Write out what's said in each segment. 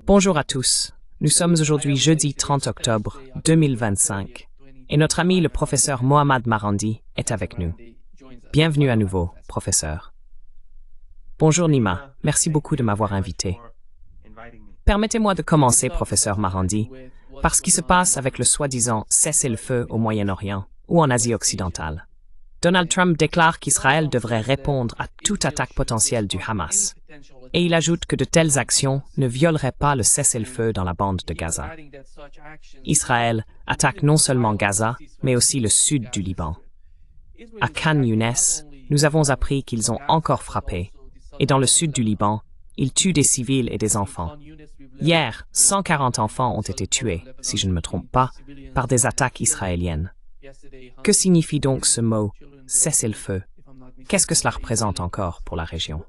Bonjour à tous. Nous sommes aujourd'hui jeudi 30 octobre 2025 et notre ami le professeur Mohammad Marandi est avec nous. Bienvenue à nouveau, professeur. Bonjour Nima, merci beaucoup de m'avoir invité. Permettez-moi de commencer, professeur Marandi, par ce qui se passe avec le soi-disant cessez-le-feu au Moyen-Orient ou en Asie occidentale. Donald Trump déclare qu'Israël devrait répondre à toute attaque potentielle du Hamas. Et il ajoute que de telles actions ne violeraient pas le cessez-le-feu dans la bande de Gaza. Israël attaque non seulement Gaza, mais aussi le sud du Liban. À Khan Younes, nous avons appris qu'ils ont encore frappé, et dans le sud du Liban, ils tuent des civils et des enfants. Hier, 140 enfants ont été tués, si je ne me trompe pas, par des attaques israéliennes. Que signifie donc ce mot « cessez-le-feu » ? Qu'est-ce que cela représente encore pour la région?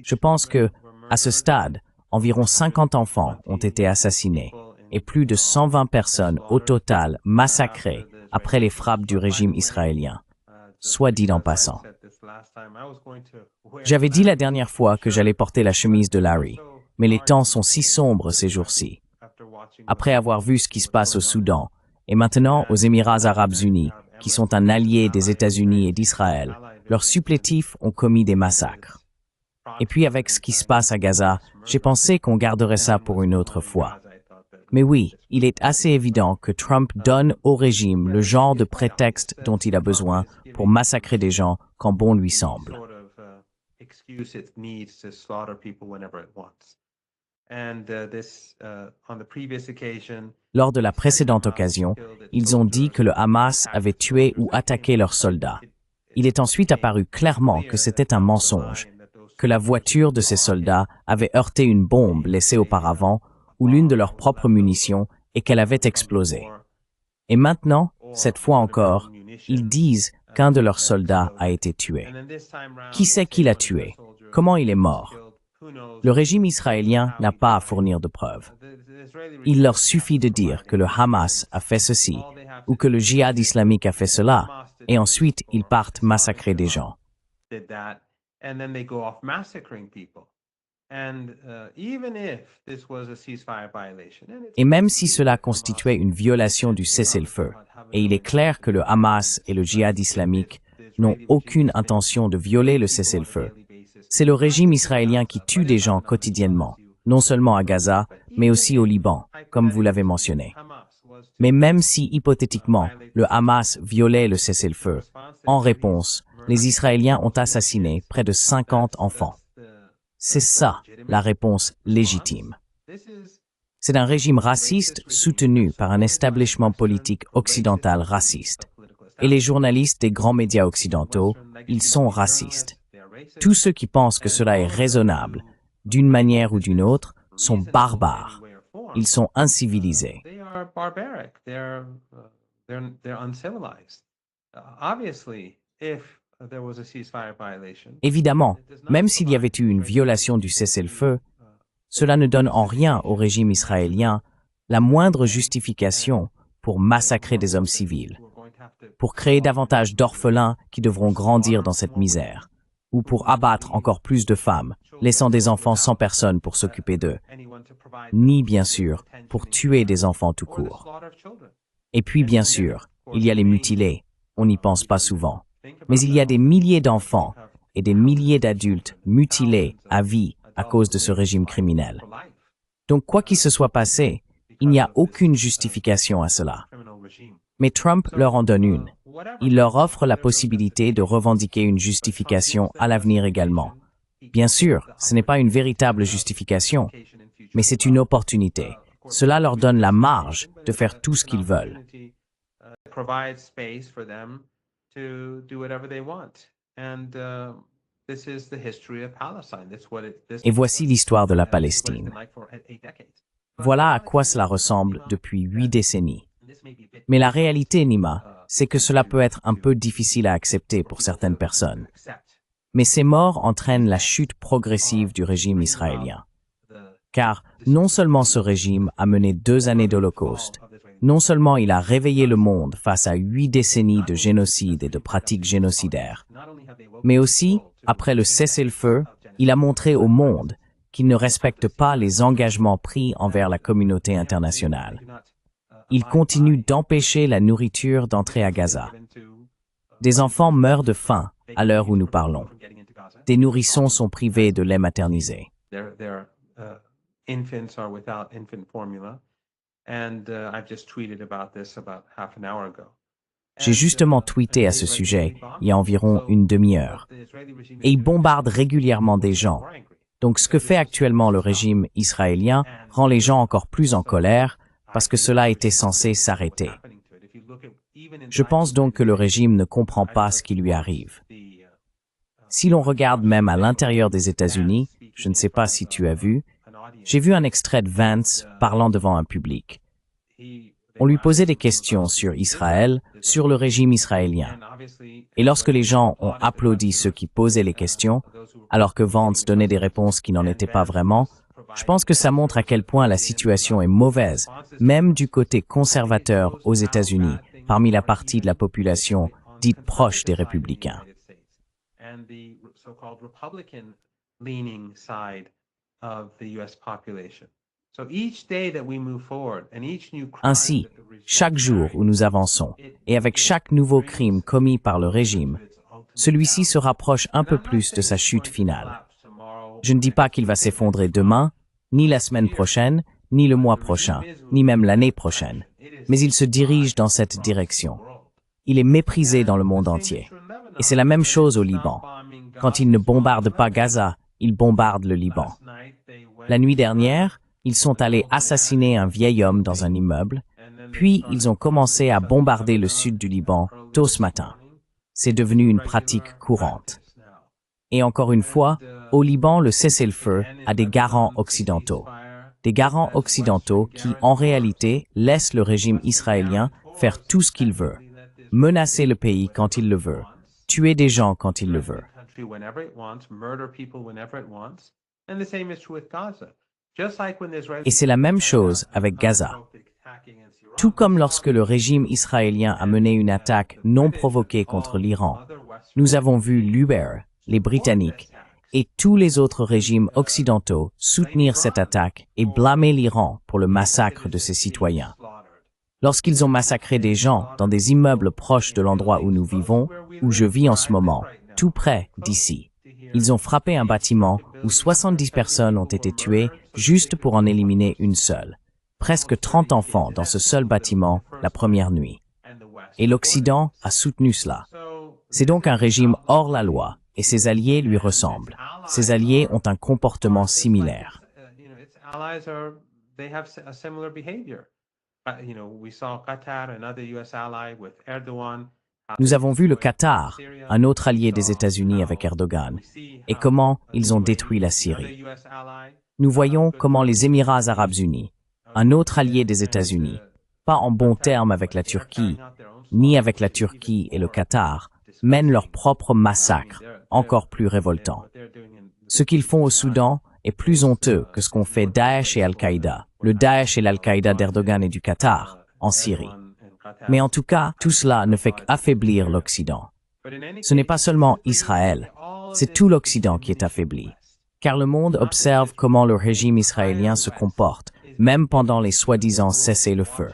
Je pense que, à ce stade, environ 50 enfants ont été assassinés et plus de 120 personnes au total massacrées après les frappes du régime israélien, soit dit en passant. J'avais dit la dernière fois que j'allais porter la chemise de Larry, mais les temps sont si sombres ces jours-ci. Après avoir vu ce qui se passe au Soudan et maintenant aux Émirats arabes unis, qui sont un allié des États-Unis et d'Israël, leurs supplétifs ont commis des massacres. Et puis avec ce qui se passe à Gaza, j'ai pensé qu'on garderait ça pour une autre fois. Mais oui, il est assez évident que Trump donne au régime le genre de prétexte dont il a besoin pour massacrer des gens quand bon lui semble. Lors de la précédente occasion, ils ont dit que le Hamas avait tué ou attaqué leurs soldats. Il est ensuite apparu clairement que c'était un mensonge, que la voiture de ces soldats avait heurté une bombe laissée auparavant ou l'une de leurs propres munitions et qu'elle avait explosé. Et maintenant, cette fois encore, ils disent qu'un de leurs soldats a été tué. Qui c'est qui l'a tué? Comment il est mort? Le régime israélien n'a pas à fournir de preuves. Il leur suffit de dire que le Hamas a fait ceci ou que le djihad islamique a fait cela, et ensuite ils partent massacrer des gens. Et même si cela constituait une violation du cessez-le-feu, et il est clair que le Hamas et le djihad islamique n'ont aucune intention de violer le cessez-le-feu, c'est le régime israélien qui tue des gens quotidiennement, non seulement à Gaza, mais aussi au Liban, comme vous l'avez mentionné. Mais même si, hypothétiquement, le Hamas violait le cessez-le-feu, en réponse, les Israéliens ont assassiné près de 50 enfants. C'est ça, la réponse légitime. C'est un régime raciste soutenu par un establishment politique occidental raciste. Et les journalistes des grands médias occidentaux, ils sont racistes. Tous ceux qui pensent que cela est raisonnable, d'une manière ou d'une autre, sont barbares. Ils sont incivilisés. Évidemment, même s'il y avait eu une violation du cessez-le-feu, cela ne donne en rien au régime israélien la moindre justification pour massacrer des hommes civils, pour créer davantage d'orphelins qui devront grandir dans cette misère, ou pour abattre encore plus de femmes, laissant des enfants sans personne pour s'occuper d'eux, ni bien sûr pour tuer des enfants tout court. Et puis bien sûr, il y a les mutilés, on n'y pense pas souvent, mais il y a des milliers d'enfants et des milliers d'adultes mutilés à vie à cause de ce régime criminel. Donc quoi qu'il se soit passé, il n'y a aucune justification à cela. Mais Trump leur en donne une. Il leur offre la possibilité de revendiquer une justification à l'avenir également. Bien sûr, ce n'est pas une véritable justification, mais c'est une opportunité. Cela leur donne la marge de faire tout ce qu'ils veulent. Et voici l'histoire de la Palestine. Voilà à quoi cela ressemble depuis 8 décennies. Mais la réalité, Nima, c'est que cela peut être un peu difficile à accepter pour certaines personnes. Mais ces morts entraînent la chute progressive du régime israélien. Car non seulement ce régime a mené 2 années d'Holocauste, non seulement il a réveillé le monde face à 8 décennies de génocide et de pratiques génocidaires, mais aussi, après le cessez-le-feu, il a montré au monde qu'il ne respecte pas les engagements pris envers la communauté internationale. Il continue d'empêcher la nourriture d'entrer à Gaza. Des enfants meurent de faim à l'heure où nous parlons. Des nourrissons sont privés de lait maternisé. J'ai justement tweeté à ce sujet il y a environ une demi-heure. Et il bombarde régulièrement des gens. Donc ce que fait actuellement le régime israélien rend les gens encore plus en colère parce que cela était censé s'arrêter. Je pense donc que le régime ne comprend pas ce qui lui arrive. Si l'on regarde même à l'intérieur des États-Unis, je ne sais pas si tu as vu, j'ai vu un extrait de Vance parlant devant un public. On lui posait des questions sur Israël, sur le régime israélien. Et lorsque les gens ont applaudi ceux qui posaient les questions, alors que Vance donnait des réponses qui n'en étaient pas vraiment, je pense que ça montre à quel point la situation est mauvaise, même du côté conservateur aux États-Unis, parmi la partie de la population dite proche des républicains. Ainsi, chaque jour où nous avançons, et avec chaque nouveau crime commis par le régime, celui-ci se rapproche un peu plus de sa chute finale. Je ne dis pas qu'il va s'effondrer demain, ni la semaine prochaine, ni le mois prochain, ni même l'année prochaine, mais il se dirige dans cette direction. Il est méprisé dans le monde entier. Et c'est la même chose au Liban. Quand il ne bombarde pas Gaza, il bombarde le Liban. La nuit dernière, ils sont allés assassiner un vieil homme dans un immeuble, puis ils ont commencé à bombarder le sud du Liban tôt ce matin. C'est devenu une pratique courante. Et encore une fois, au Liban, le cessez-le-feu a des garants occidentaux. Des garants occidentaux qui, en réalité, laissent le régime israélien faire tout ce qu'il veut, menacer le pays quand il le veut, tuer des gens quand il le veut. Et c'est la même chose avec Gaza. Tout comme lorsque le régime israélien a mené une attaque non provoquée contre l'Iran, nous avons vu l'URSS, les Britanniques, et tous les autres régimes occidentaux soutenir cette attaque et blâmer l'Iran pour le massacre de ses citoyens. Lorsqu'ils ont massacré des gens dans des immeubles proches de l'endroit où nous vivons, où je vis en ce moment, tout près d'ici, ils ont frappé un bâtiment où 70 personnes ont été tuées juste pour en éliminer une seule. Presque 30 enfants dans ce seul bâtiment la première nuit. Et l'Occident a soutenu cela. C'est donc un régime hors la loi et ses alliés lui ressemblent. Ses alliés ont un comportement similaire. Nous avons vu le Qatar, un autre allié des États-Unis avec Erdogan, et comment ils ont détruit la Syrie. Nous voyons comment les Émirats arabes unis, un autre allié des États-Unis, pas en bons termes avec la Turquie, ni avec la Turquie et le Qatar, mènent leur propre massacre, encore plus révoltant. Ce qu'ils font au Soudan est plus honteux que ce qu'ont fait Daesh et Al-Qaïda, le Daesh et l'Al-Qaïda d'Erdogan et du Qatar, en Syrie. Mais en tout cas, tout cela ne fait qu'affaiblir l'Occident. Ce n'est pas seulement Israël, c'est tout l'Occident qui est affaibli. Car le monde observe comment le régime israélien se comporte, même pendant les soi-disant cessez-le-feu.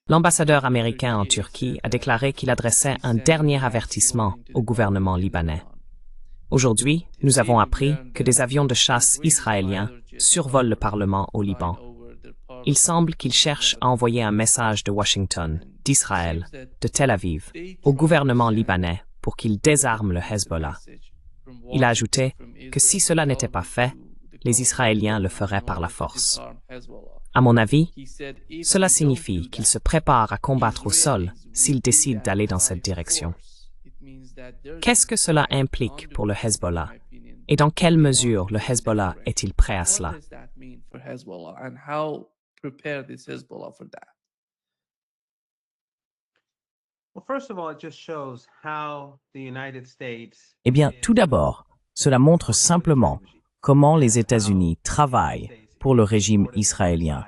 L'ambassadeur américain en Turquie a déclaré qu'il adressait un dernier avertissement au gouvernement libanais. Aujourd'hui, nous avons appris que des avions de chasse israéliens survolent le Parlement au Liban. Il semble qu'ils cherchent à envoyer un message de Washington, d'Israël, de Tel Aviv, au gouvernement libanais pour qu'il désarme le Hezbollah. Il a ajouté que si cela n'était pas fait, les Israéliens le feraient par la force. À mon avis, cela signifie qu'ils se préparent à combattre au sol s'ils décident d'aller dans cette direction. Qu'est-ce que cela implique pour le Hezbollah? Et dans quelle mesure le Hezbollah est-il prêt à cela? Eh bien, tout d'abord, cela montre simplement comment les États-Unis travaillent pour le régime israélien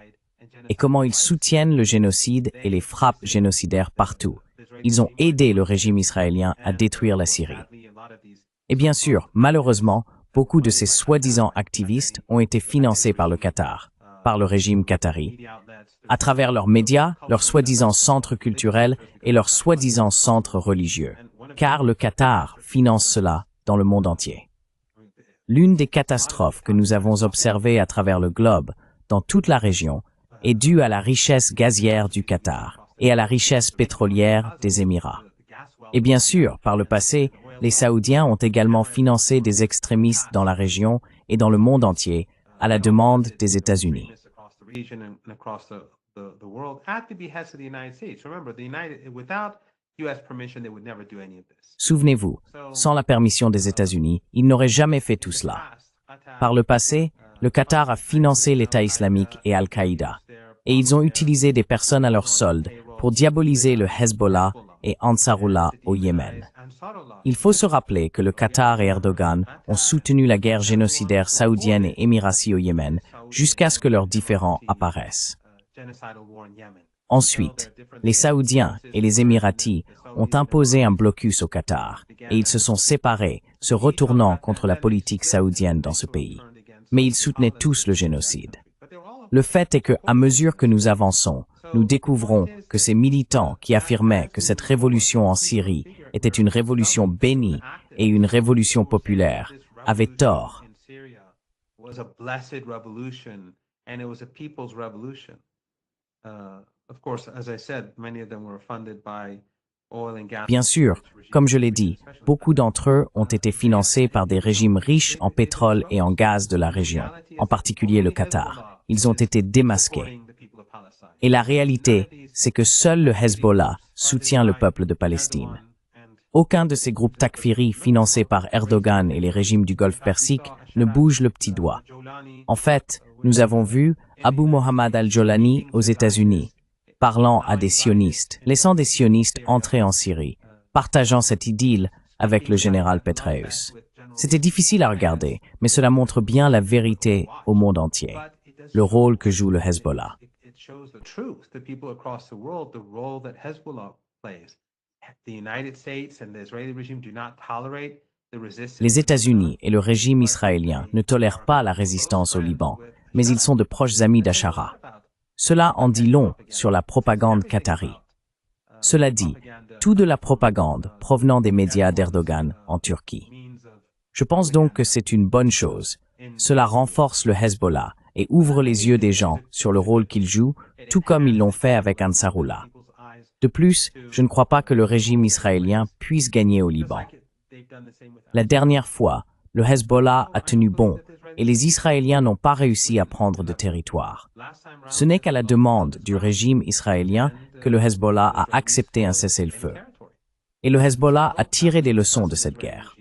et comment ils soutiennent le génocide et les frappes génocidaires partout. Ils ont aidé le régime israélien à détruire la Syrie. Et bien sûr, malheureusement, beaucoup de ces soi-disant activistes ont été financés par le Qatar, par le régime qatari, à travers leurs médias, leurs soi-disant centres culturels et leurs soi-disant centres religieux, car le Qatar finance cela dans le monde entier. L'une des catastrophes que nous avons observées à travers le globe, dans toute la région, est due à la richesse gazière du Qatar et à la richesse pétrolière des Émirats. Et bien sûr, par le passé, les Saoudiens ont également financé des extrémistes dans la région et dans le monde entier à la demande des États-Unis. Souvenez-vous, sans la permission des États-Unis, ils n'auraient jamais fait tout cela. Par le passé, le Qatar a financé l'État islamique et Al-Qaïda, et ils ont utilisé des personnes à leur solde pour diaboliser le Hezbollah et Ansarullah au Yémen. Il faut se rappeler que le Qatar et Erdogan ont soutenu la guerre génocidaire saoudienne et émiratie au Yémen jusqu'à ce que leurs différends apparaissent. Ensuite, les Saoudiens et les Émiratis ont imposé un blocus au Qatar et ils se sont séparés, se retournant contre la politique saoudienne dans ce pays. Mais ils soutenaient tous le génocide. Le fait est que, à mesure que nous avançons, nous découvrons que ces militants qui affirmaient que cette révolution en Syrie était une révolution bénie et une révolution populaire avaient tort. Bien sûr, comme je l'ai dit, beaucoup d'entre eux ont été financés par des régimes riches en pétrole et en gaz de la région, en particulier le Qatar. Ils ont été démasqués. Et la réalité, c'est que seul le Hezbollah soutient le peuple de Palestine. Aucun de ces groupes takfiri financés par Erdogan et les régimes du Golfe Persique ne bouge le petit doigt. En fait, nous avons vu Abu Mohammed al-Jolani aux États-Unis, parlant à des sionistes, laissant des sionistes entrer en Syrie, partageant cette idylle avec le général Petraeus. C'était difficile à regarder, mais cela montre bien la vérité au monde entier, le rôle que joue le Hezbollah. Les États-Unis et le régime israélien ne tolèrent pas la résistance au Liban, mais ils sont de proches amis d'Achara. Cela en dit long sur la propagande qatari. Cela dit, tout de la propagande provenant des médias d'Erdogan en Turquie. Je pense donc que c'est une bonne chose. Cela renforce le Hezbollah et ouvre les yeux des gens sur le rôle qu'ils jouent, tout comme ils l'ont fait avec Ansarullah. De plus, je ne crois pas que le régime israélien puisse gagner au Liban. La dernière fois, le Hezbollah a tenu bon et les Israéliens n'ont pas réussi à prendre de territoire. Ce n'est qu'à la demande du régime israélien que le Hezbollah a accepté un cessez-le-feu. Et le Hezbollah a tiré des leçons de cette guerre.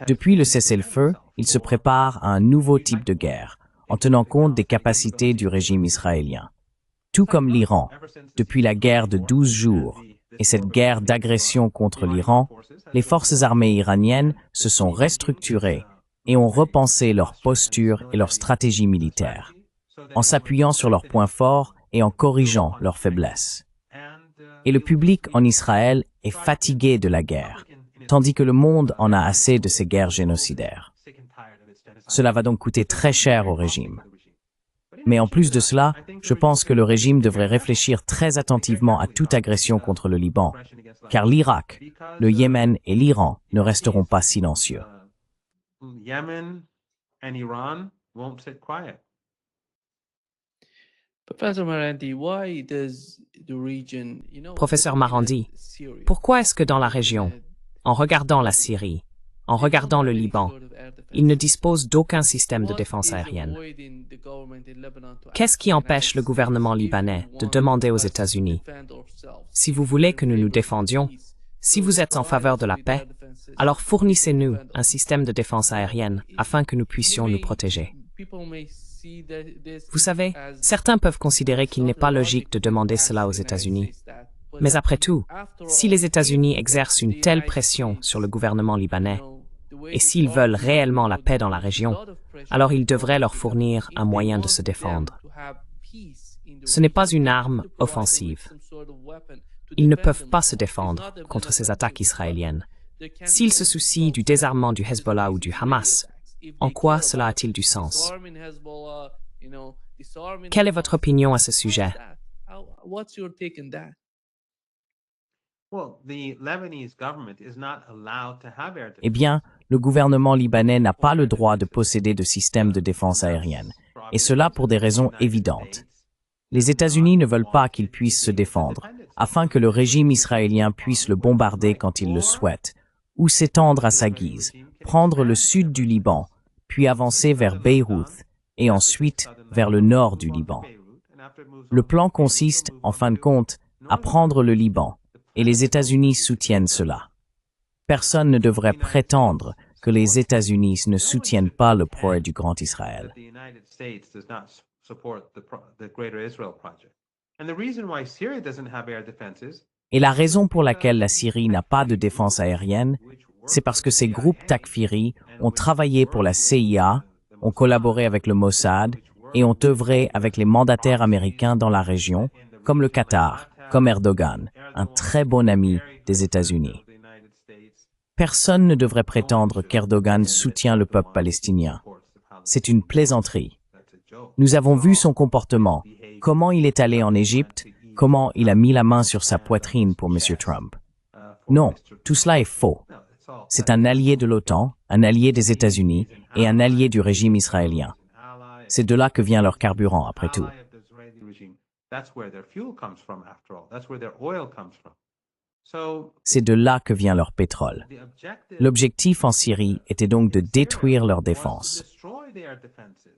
Depuis le cessez-le-feu, il se prépare à un nouveau type de guerre, en tenant compte des capacités du régime israélien. Tout comme l'Iran, depuis la guerre de 12 jours et cette guerre d'agression contre l'Iran, les forces armées iraniennes se sont restructurées et ont repensé leur posture et leur stratégie militaire, en s'appuyant sur leurs points forts et en corrigeant leurs faiblesses. Et le public en Israël est fatigué de la guerre, tandis que le monde en a assez de ces guerres génocidaires. Cela va donc coûter très cher au régime. Mais en plus de cela, je pense que le régime devrait réfléchir très attentivement à toute agression contre le Liban, car l'Irak, le Yémen et l'Iran ne resteront pas silencieux. Professeur Marandi, pourquoi est-ce que dans la région, en regardant la Syrie, en regardant le Liban, il ne dispose d'aucun système de défense aérienne? Qu'est-ce qui empêche le gouvernement libanais de demander aux États-Unis: si vous voulez que nous nous défendions, si vous êtes en faveur de la paix, alors fournissez-nous un système de défense aérienne afin que nous puissions nous protéger? Vous savez, certains peuvent considérer qu'il n'est pas logique de demander cela aux États-Unis. Mais après tout, si les États-Unis exercent une telle pression sur le gouvernement libanais, et s'ils veulent réellement la paix dans la région, alors ils devraient leur fournir un moyen de se défendre. Ce n'est pas une arme offensive. Ils ne peuvent pas se défendre contre ces attaques israéliennes. S'ils se soucient du désarmement du Hezbollah ou du Hamas, en quoi cela a-t-il du sens? Quelle est votre opinion à ce sujet? Eh bien, le gouvernement libanais n'a pas le droit de posséder de système de défense aérienne, et cela pour des raisons évidentes. Les États-Unis ne veulent pas qu'ils puissent se défendre, afin que le régime israélien puisse le bombarder quand il le souhaite, ou s'étendre à sa guise, prendre le sud du Liban, puis avancer vers Beyrouth, et ensuite vers le nord du Liban. Le plan consiste, en fin de compte, à prendre le Liban, et les États-Unis soutiennent cela. Personne ne devrait prétendre que les États-Unis ne soutiennent pas le projet du Grand Israël. Et la raison pour laquelle la Syrie n'a pas de défense aérienne, c'est parce que ces groupes Takfiri ont travaillé pour la CIA, ont collaboré avec le Mossad et ont œuvré avec les mandataires américains dans la région, comme le Qatar, comme Erdogan, un très bon ami des États-Unis. Personne ne devrait prétendre qu'Erdogan soutient le peuple palestinien. C'est une plaisanterie. Nous avons vu son comportement, comment il est allé en Égypte, comment il a mis la main sur sa poitrine pour M. Trump. Non, tout cela est faux. C'est un allié de l'OTAN, un allié des États-Unis et un allié du régime israélien. C'est de là que vient leur carburant, après tout. C'est de là que vient leur pétrole. L'objectif en Syrie était donc de détruire leur défense.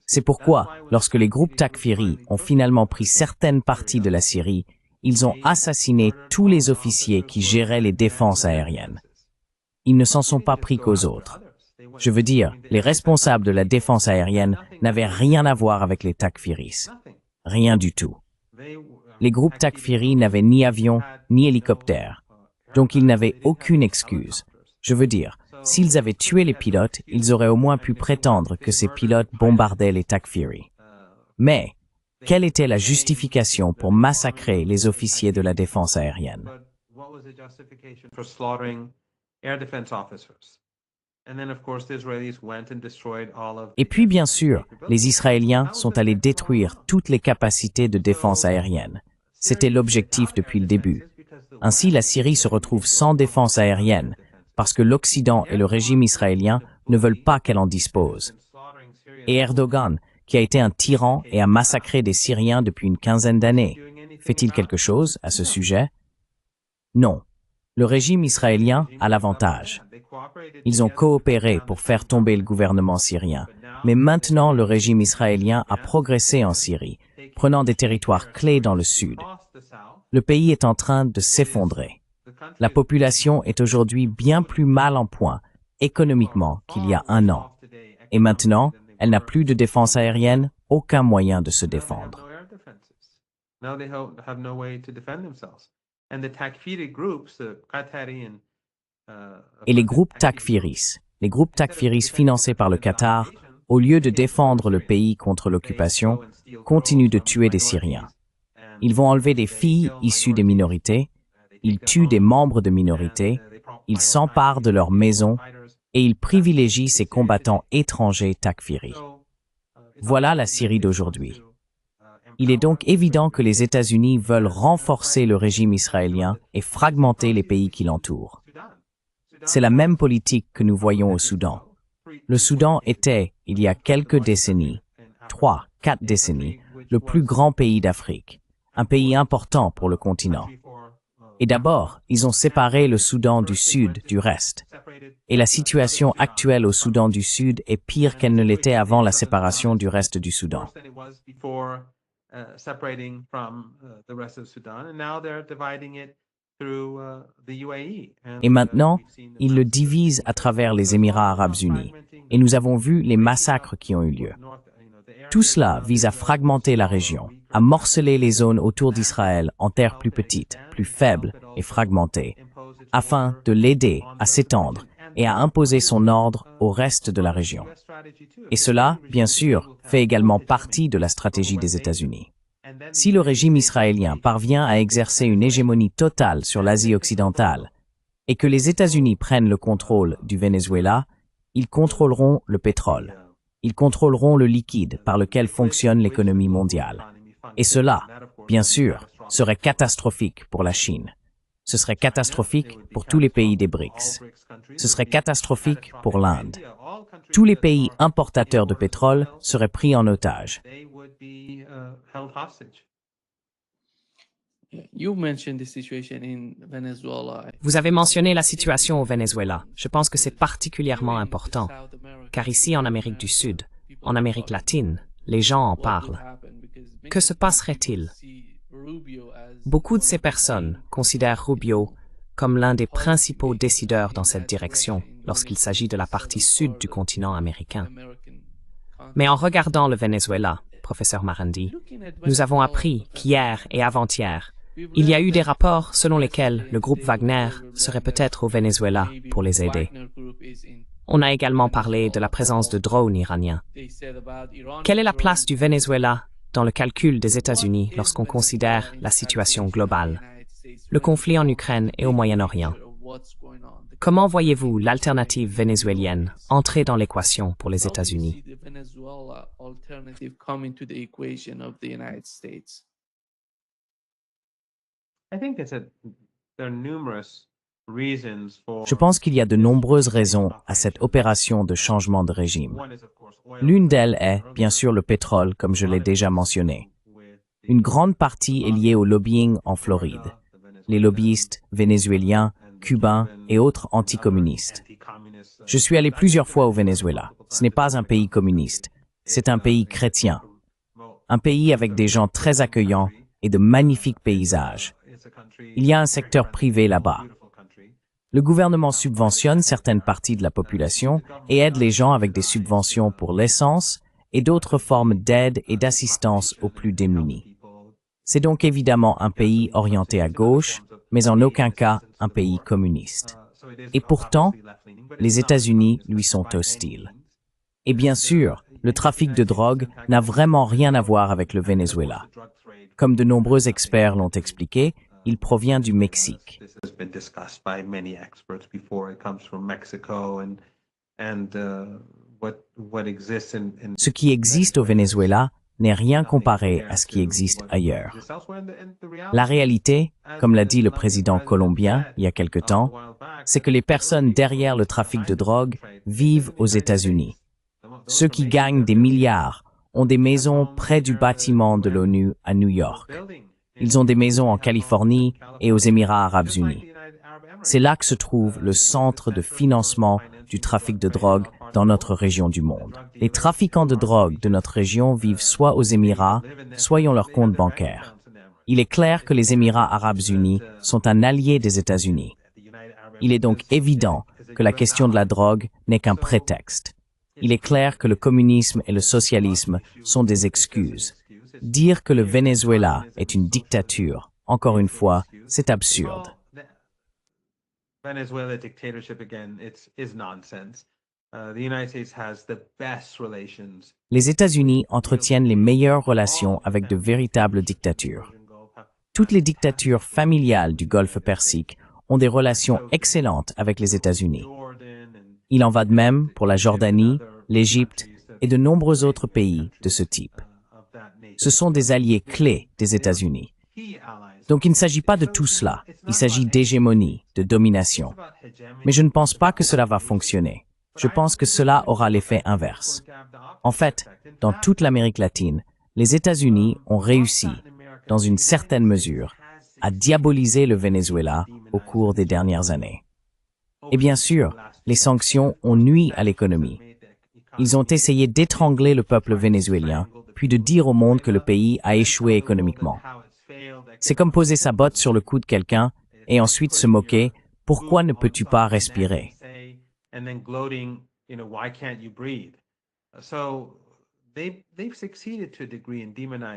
C'est pourquoi, lorsque les groupes Takfiri ont finalement pris certaines parties de la Syrie, ils ont assassiné tous les officiers qui géraient les défenses aériennes. Ils ne s'en sont pas pris qu'aux autres. Je veux dire, les responsables de la défense aérienne n'avaient rien à voir avec les Takfiris. Rien du tout. Les groupes Takfiri n'avaient ni avion, ni hélicoptère. Donc ils n'avaient aucune excuse. Je veux dire, s'ils avaient tué les pilotes, ils auraient au moins pu prétendre que ces pilotes bombardaient les Takfiri. Mais, quelle était la justification pour massacrer les officiers de la défense aérienne? Et puis, bien sûr, les Israéliens sont allés détruire toutes les capacités de défense aérienne. C'était l'objectif depuis le début. Ainsi, la Syrie se retrouve sans défense aérienne, parce que l'Occident et le régime israélien ne veulent pas qu'elle en dispose. Et Erdogan, qui a été un tyran et a massacré des Syriens depuis une quinzaine d'années, fait-il quelque chose à ce sujet? Non. Le régime israélien a l'avantage. Ils ont coopéré pour faire tomber le gouvernement syrien, mais maintenant le régime israélien a progressé en Syrie, prenant des territoires clés dans le sud. Le pays est en train de s'effondrer. La population est aujourd'hui bien plus mal en point, économiquement, qu'il y a un an. Et maintenant, elle n'a plus de défense aérienne, aucun moyen de se défendre. Et les groupes Takfiris financés par le Qatar, au lieu de défendre le pays contre l'occupation, continuent de tuer des Syriens. Ils vont enlever des filles issues des minorités, ils tuent des membres de minorités, ils s'emparent de leurs maisons et ils privilégient ces combattants étrangers Takfiri. Voilà la Syrie d'aujourd'hui. Il est donc évident que les États-Unis veulent renforcer le régime israélien et fragmenter les pays qui l'entourent. C'est la même politique que nous voyons au Soudan. Le Soudan était, il y a quelques décennies, 3-4 décennies, le plus grand pays d'Afrique, un pays important pour le continent. Et d'abord, ils ont séparé le Soudan du Sud du reste. Et la situation actuelle au Soudan du Sud est pire qu'elle ne l'était avant la séparation du reste du Soudan. Et maintenant, ils le divisent à travers les Émirats arabes unis. Et nous avons vu les massacres qui ont eu lieu. Tout cela vise à fragmenter la région, à morceler les zones autour d'Israël en terres plus petites, plus faibles et fragmentées, afin de l'aider à s'étendre et à imposer son ordre au reste de la région. Et cela, bien sûr, fait également partie de la stratégie des États-Unis. Si le régime israélien parvient à exercer une hégémonie totale sur l'Asie occidentale et que les États-Unis prennent le contrôle du Venezuela, ils contrôleront le pétrole. Ils contrôleront le liquide par lequel fonctionne l'économie mondiale. Et cela, bien sûr, serait catastrophique pour la Chine. Ce serait catastrophique pour tous les pays des BRICS. Ce serait catastrophique pour l'Inde. Tous les pays importateurs de pétrole seraient pris en otage. Vous avez mentionné la situation au Venezuela. Je pense que c'est particulièrement important, car ici en Amérique du Sud, en Amérique latine, les gens en parlent. Que se passerait-il? Beaucoup de ces personnes considèrent Rubio comme l'un des principaux décideurs dans cette direction lorsqu'il s'agit de la partie sud du continent américain. Mais en regardant le Venezuela, professeur Marandi, nous avons appris qu'hier et avant-hier, il y a eu des rapports selon lesquels le groupe Wagner serait peut-être au Venezuela pour les aider. On a également parlé de la présence de drones iraniens. Quelle est la place du Venezuela dans le calcul des États-Unis lorsqu'on considère la situation globale, le conflit en Ukraine et au Moyen-Orient? Comment voyez-vous l'alternative vénézuélienne entrer dans l'équation pour les États-Unis? Je pense qu'il y a de nombreuses raisons à cette opération de changement de régime. L'une d'elles est, bien sûr, le pétrole, comme je l'ai déjà mentionné. Une grande partie est liée au lobbying en Floride. Les lobbyistes vénézuéliens, cubains et autres anticommunistes. Je suis allé plusieurs fois au Venezuela. Ce n'est pas un pays communiste, c'est un pays chrétien. Un pays avec des gens très accueillants et de magnifiques paysages. Il y a un secteur privé là-bas. Le gouvernement subventionne certaines parties de la population et aide les gens avec des subventions pour l'essence et d'autres formes d'aide et d'assistance aux plus démunis. C'est donc évidemment un pays orienté à gauche, mais en aucun cas un pays communiste. Et pourtant, les États-Unis lui sont hostiles. Et bien sûr, le trafic de drogue n'a vraiment rien à voir avec le Venezuela. Comme de nombreux experts l'ont expliqué, il provient du Mexique. Ce qui existe au Venezuela n'est rien comparé à ce qui existe ailleurs. La réalité, comme l'a dit le président colombien il y a quelque temps, c'est que les personnes derrière le trafic de drogue vivent aux États-Unis. Ceux qui gagnent des milliards ont des maisons près du bâtiment de l'ONU à New York. Ils ont des maisons en Californie et aux Émirats arabes unis. C'est là que se trouve le centre de financement du trafic de drogue dans notre région du monde. Les trafiquants de drogue de notre région vivent soit aux Émirats, soit ont leur compte bancaire. Il est clair que les Émirats arabes unis sont un allié des États-Unis. Il est donc évident que la question de la drogue n'est qu'un prétexte. Il est clair que le communisme et le socialisme sont des excuses. Dire que le Venezuela est une dictature, encore une fois, c'est absurde. Les États-Unis entretiennent les meilleures relations avec de véritables dictatures. Toutes les dictatures familiales du Golfe Persique ont des relations excellentes avec les États-Unis. Il en va de même pour la Jordanie, l'Égypte et de nombreux autres pays de ce type. Ce sont des alliés clés des États-Unis. Donc il ne s'agit pas de tout cela, il s'agit d'hégémonie, de domination. Mais je ne pense pas que cela va fonctionner. Je pense que cela aura l'effet inverse. En fait, dans toute l'Amérique latine, les États-Unis ont réussi, dans une certaine mesure, à diaboliser le Venezuela au cours des dernières années. Et bien sûr, les sanctions ont nui à l'économie. Ils ont essayé d'étrangler le peuple vénézuélien, puis de dire au monde que le pays a échoué économiquement. C'est comme poser sa botte sur le cou de quelqu'un et ensuite se moquer « Pourquoi ne peux-tu pas respirer ?»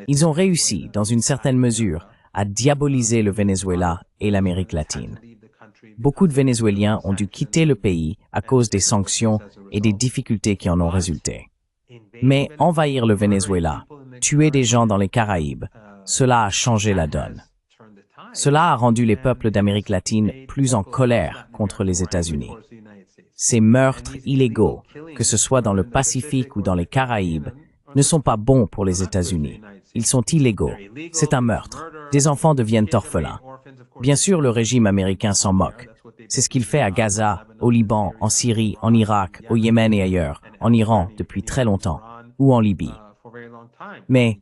Ils ont réussi, dans une certaine mesure, à diaboliser le Venezuela et l'Amérique latine. Beaucoup de Vénézuéliens ont dû quitter le pays à cause des sanctions et des difficultés qui en ont résulté. Mais envahir le Venezuela, tuer des gens dans les Caraïbes, cela a changé la donne. Cela a rendu les peuples d'Amérique latine plus en colère contre les États-Unis. Ces meurtres illégaux, que ce soit dans le Pacifique ou dans les Caraïbes, ne sont pas bons pour les États-Unis. Ils sont illégaux. C'est un meurtre. Des enfants deviennent orphelins. Bien sûr, le régime américain s'en moque. C'est ce qu'il fait à Gaza, au Liban, en Syrie, en Irak, au Yémen et ailleurs, en Iran depuis très longtemps, ou en Libye. Mais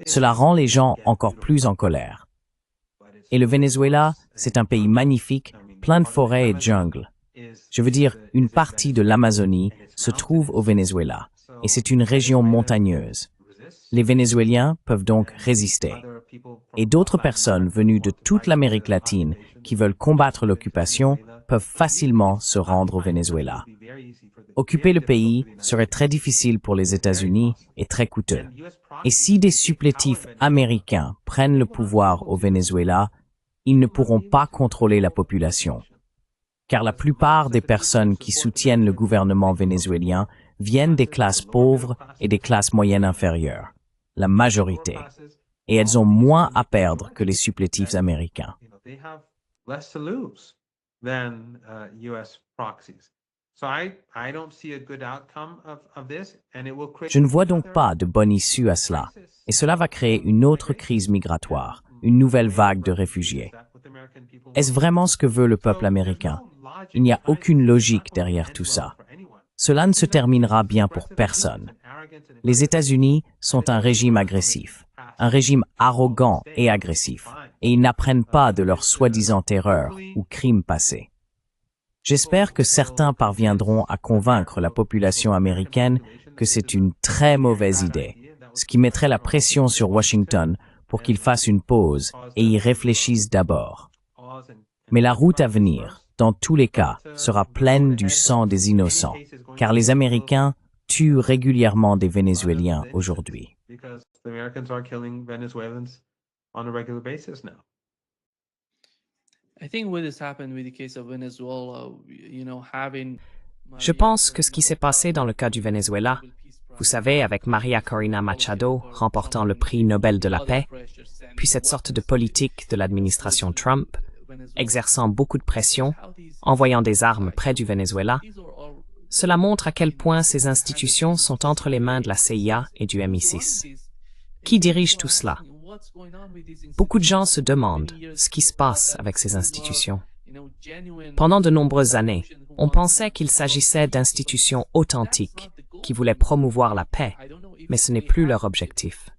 cela rend les gens encore plus en colère. Et le Venezuela, c'est un pays magnifique, plein de forêts et de jungles. Je veux dire, une partie de l'Amazonie se trouve au Venezuela, et c'est une région montagneuse. Les Vénézuéliens peuvent donc résister. Et d'autres personnes venues de toute l'Amérique latine qui veulent combattre l'occupation peuvent facilement se rendre au Venezuela. Occuper le pays serait très difficile pour les États-Unis et très coûteux. Et si des supplétifs américains prennent le pouvoir au Venezuela, ils ne pourront pas contrôler la population. Car la plupart des personnes qui soutiennent le gouvernement vénézuélien viennent des classes pauvres et des classes moyennes inférieures, la majorité. Et elles ont moins à perdre que les supplétifs américains. Je ne vois donc pas de bonne issue à cela, et cela va créer une autre crise migratoire, une nouvelle vague de réfugiés. Est-ce vraiment ce que veut le peuple américain? Il n'y a aucune logique derrière tout ça. Cela ne se terminera bien pour personne. Les États-Unis sont un régime agressif, un régime arrogant et agressif, et ils n'apprennent pas de leurs soi-disant erreurs ou crimes passés. J'espère que certains parviendront à convaincre la population américaine que c'est une très mauvaise idée, ce qui mettrait la pression sur Washington pour qu'il fasse une pause et y réfléchisse d'abord. Mais la route à venir, dans tous les cas, sera pleine du sang des innocents, car les Américains tuent régulièrement des Vénézuéliens aujourd'hui. Je pense que ce qui s'est passé dans le cas du Venezuela, vous savez, avec Maria Corina Machado remportant le prix Nobel de la paix, puis cette sorte de politique de l'administration Trump, exerçant beaucoup de pression, envoyant des armes près du Venezuela, cela montre à quel point ces institutions sont entre les mains de la CIA et du MI6. Qui dirige tout cela? Beaucoup de gens se demandent ce qui se passe avec ces institutions. Pendant de nombreuses années, on pensait qu'il s'agissait d'institutions authentiques qui voulaient promouvoir la paix, mais ce n'est plus leur objectif.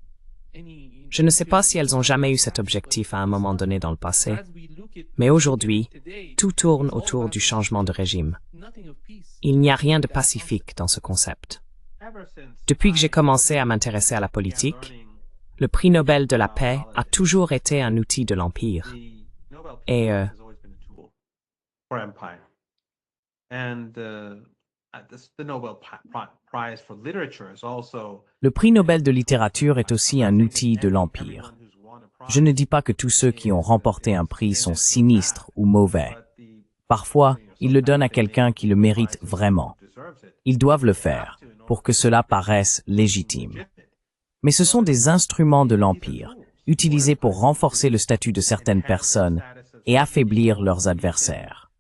Je ne sais pas si elles ont jamais eu cet objectif à un moment donné dans le passé, mais aujourd'hui, tout tourne autour du changement de régime. Il n'y a rien de pacifique dans ce concept. Depuis que j'ai commencé à m'intéresser à la politique, le prix Nobel de la paix a toujours été un outil de l'Empire. Et le prix Nobel de littérature est aussi un outil de l'Empire. Je ne dis pas que tous ceux qui ont remporté un prix sont sinistres ou mauvais. Parfois, ils le donnent à quelqu'un qui le mérite vraiment. Ils doivent le faire pour que cela paraisse légitime. Mais ce sont des instruments de l'Empire, utilisés pour renforcer le statut de certaines personnes et affaiblir leurs adversaires.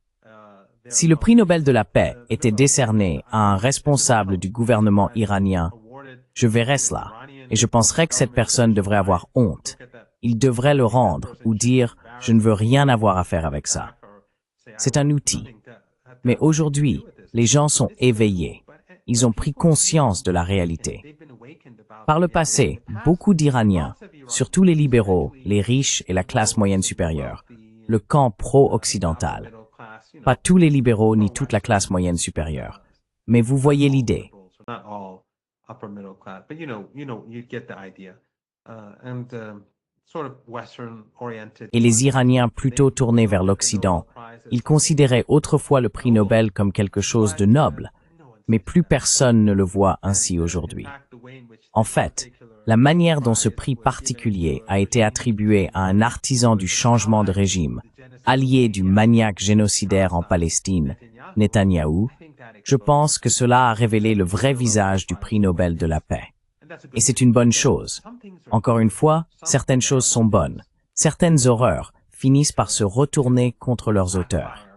Si le prix Nobel de la paix était décerné à un responsable du gouvernement iranien, je verrais cela, et je penserais que cette personne devrait avoir honte. Il devrait le rendre ou dire « je ne veux rien avoir à faire avec ça ». C'est un outil. Mais aujourd'hui, les gens sont éveillés. Ils ont pris conscience de la réalité. Par le passé, beaucoup d'Iraniens, surtout les libéraux, les riches et la classe moyenne supérieure, le camp pro-occidental, pas tous les libéraux ni toute la classe moyenne supérieure, mais vous voyez l'idée. et les Iraniens plutôt tournés vers l'Occident. Ils considéraient autrefois le prix Nobel comme quelque chose de noble, mais plus personne ne le voit ainsi aujourd'hui. En fait, la manière dont ce prix particulier a été attribué à un artisan du changement de régime, allié du maniaque génocidaire en Palestine, Netanyahou, je pense que cela a révélé le vrai visage du prix Nobel de la paix. Et c'est une bonne chose. Encore une fois, certaines choses sont bonnes. Certaines horreurs finissent par se retourner contre leurs auteurs.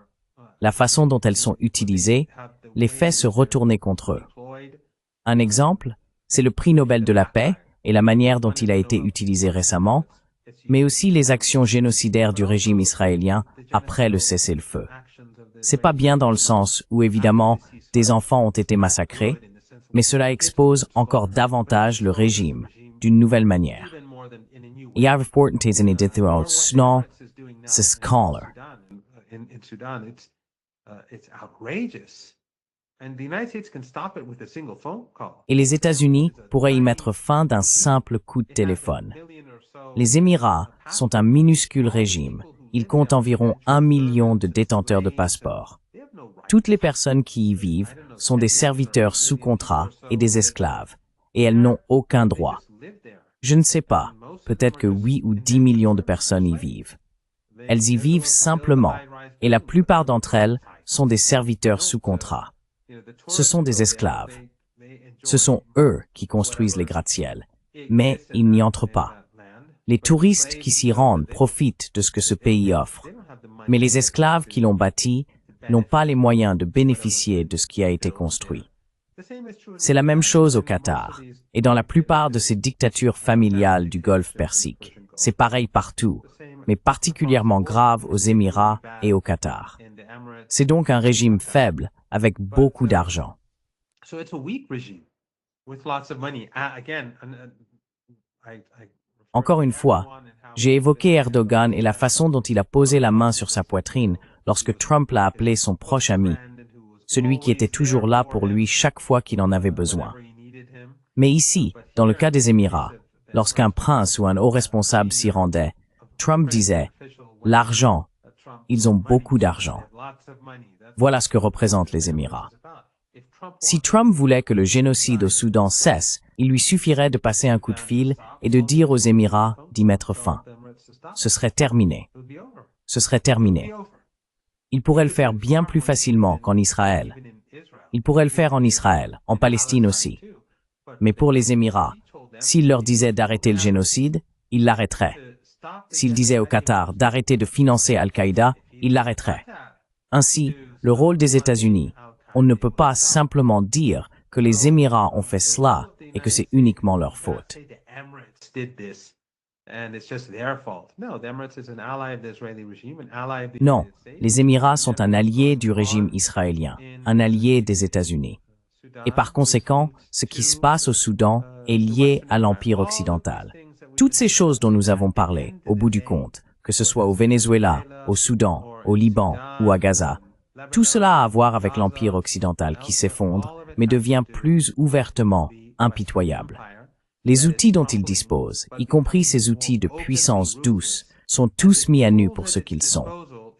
La façon dont elles sont utilisées les fait se retourner contre eux. Un exemple, c'est le prix Nobel de la paix et la manière dont il a été utilisé récemment, mais aussi les actions génocidaires du régime israélien après le cessez-le-feu. C'est pas bien dans le sens où, évidemment, des enfants ont été massacrés, mais cela expose encore davantage le régime d'une nouvelle manière. Et à ce scholar. Et les États-Unis pourraient y mettre fin d'un simple coup de téléphone. Les Émirats sont un minuscule régime. Ils comptent environ 1 million de détenteurs de passeports. Toutes les personnes qui y vivent sont des serviteurs sous contrat et des esclaves, et elles n'ont aucun droit. Je ne sais pas, peut-être que 8 ou 10 millions de personnes y vivent. Elles y vivent simplement, et la plupart d'entre elles sont des serviteurs sous contrat. Ce sont des esclaves. Ce sont eux qui construisent les gratte-ciels, mais ils n'y entrent pas. Les touristes qui s'y rendent profitent de ce que ce pays offre, mais les esclaves qui l'ont bâti n'ont pas les moyens de bénéficier de ce qui a été construit. C'est la même chose au Qatar, et dans la plupart de ces dictatures familiales du Golfe Persique. C'est pareil partout, mais particulièrement grave aux Émirats et au Qatar. C'est donc un régime faible avec beaucoup d'argent. Encore une fois, j'ai évoqué Erdogan et la façon dont il a posé la main sur sa poitrine lorsque Trump l'a appelé son proche ami, celui qui était toujours là pour lui chaque fois qu'il en avait besoin. Mais ici, dans le cas des Émirats, lorsqu'un prince ou un haut responsable s'y rendait, Trump disait « L'argent, ils ont beaucoup d'argent. » Voilà ce que représentent les Émirats. Si Trump voulait que le génocide au Soudan cesse, il lui suffirait de passer un coup de fil et de dire aux Émirats d'y mettre fin. Ce serait terminé. Ce serait terminé. Il pourrait le faire bien plus facilement qu'en Israël. Il pourrait le faire en Israël, en Palestine aussi. Mais pour les Émirats, s'il leur disait d'arrêter le génocide, ils l'arrêteraient. S'il disait au Qatar d'arrêter de financer Al-Qaïda, ils l'arrêteraient. Ainsi, le rôle des États-Unis, on ne peut pas simplement dire que les Émirats ont fait cela et que c'est uniquement leur faute. Non, les Émirats sont un allié du régime israélien, un allié des États-Unis. Et par conséquent, ce qui se passe au Soudan est lié à l'Empire occidental. Toutes ces choses dont nous avons parlé, au bout du compte, que ce soit au Venezuela, au Soudan, au Liban ou à Gaza, tout cela a à voir avec l'Empire occidental qui s'effondre, mais devient plus ouvertement impitoyable. Les outils dont il dispose, y compris ces outils de puissance douce, sont tous mis à nu pour ce qu'ils sont.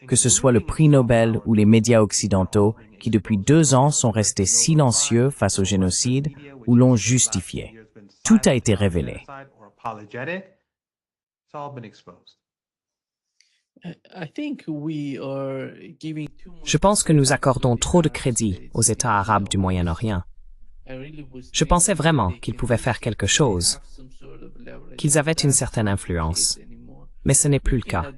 Que ce soit le prix Nobel ou les médias occidentaux qui depuis 2 ans sont restés silencieux face au génocide ou l'ont justifié. Tout a été révélé. Je pense que nous accordons trop de crédit aux États arabes du Moyen-Orient. Je pensais vraiment qu'ils pouvaient faire quelque chose, qu'ils avaient une certaine influence, mais ce n'est plus le cas.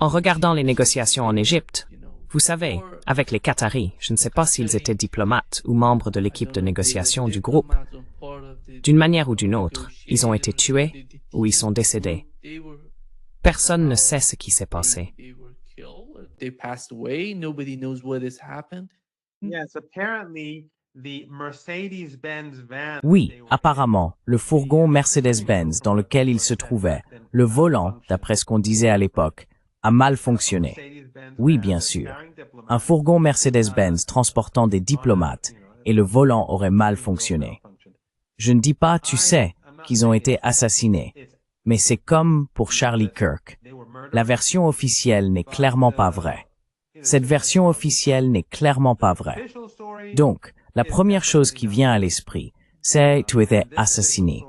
En regardant les négociations en Égypte, vous savez, avec les Qataris, je ne sais pas s'ils étaient diplomates ou membres de l'équipe de négociation du groupe. D'une manière ou d'une autre, ils ont été tués ou ils sont décédés. Personne ne sait ce qui s'est passé. Oui, apparemment, le fourgon Mercedes-Benz dans lequel il se trouvait, le volant, d'après ce qu'on disait à l'époque, a mal fonctionné. Oui, bien sûr. Un fourgon Mercedes-Benz transportant des diplomates et le volant aurait mal fonctionné. Je ne dis pas, tu sais, qu'ils ont été assassinés, Mais c'est comme pour Charlie Kirk. La version officielle n'est clairement pas vraie. Cette version officielle n'est clairement pas vraie. Donc, la première chose qui vient à l'esprit, c'est tu étais assassiné.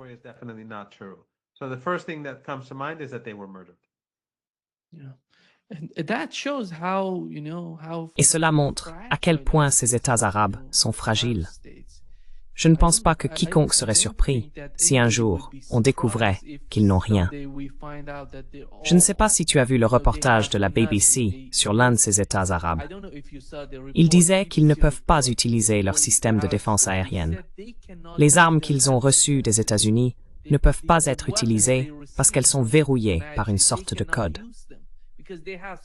Et cela montre à quel point ces États arabes sont fragiles. Je ne pense pas que quiconque serait surpris si un jour on découvrait qu'ils n'ont rien. Je ne sais pas si tu as vu le reportage de la BBC sur l'un de ces États arabes. Il disait qu'ils ne peuvent pas utiliser leur système de défense aérienne. Les armes qu'ils ont reçues des États-Unis ne peuvent pas être utilisées parce qu'elles sont verrouillées par une sorte de code.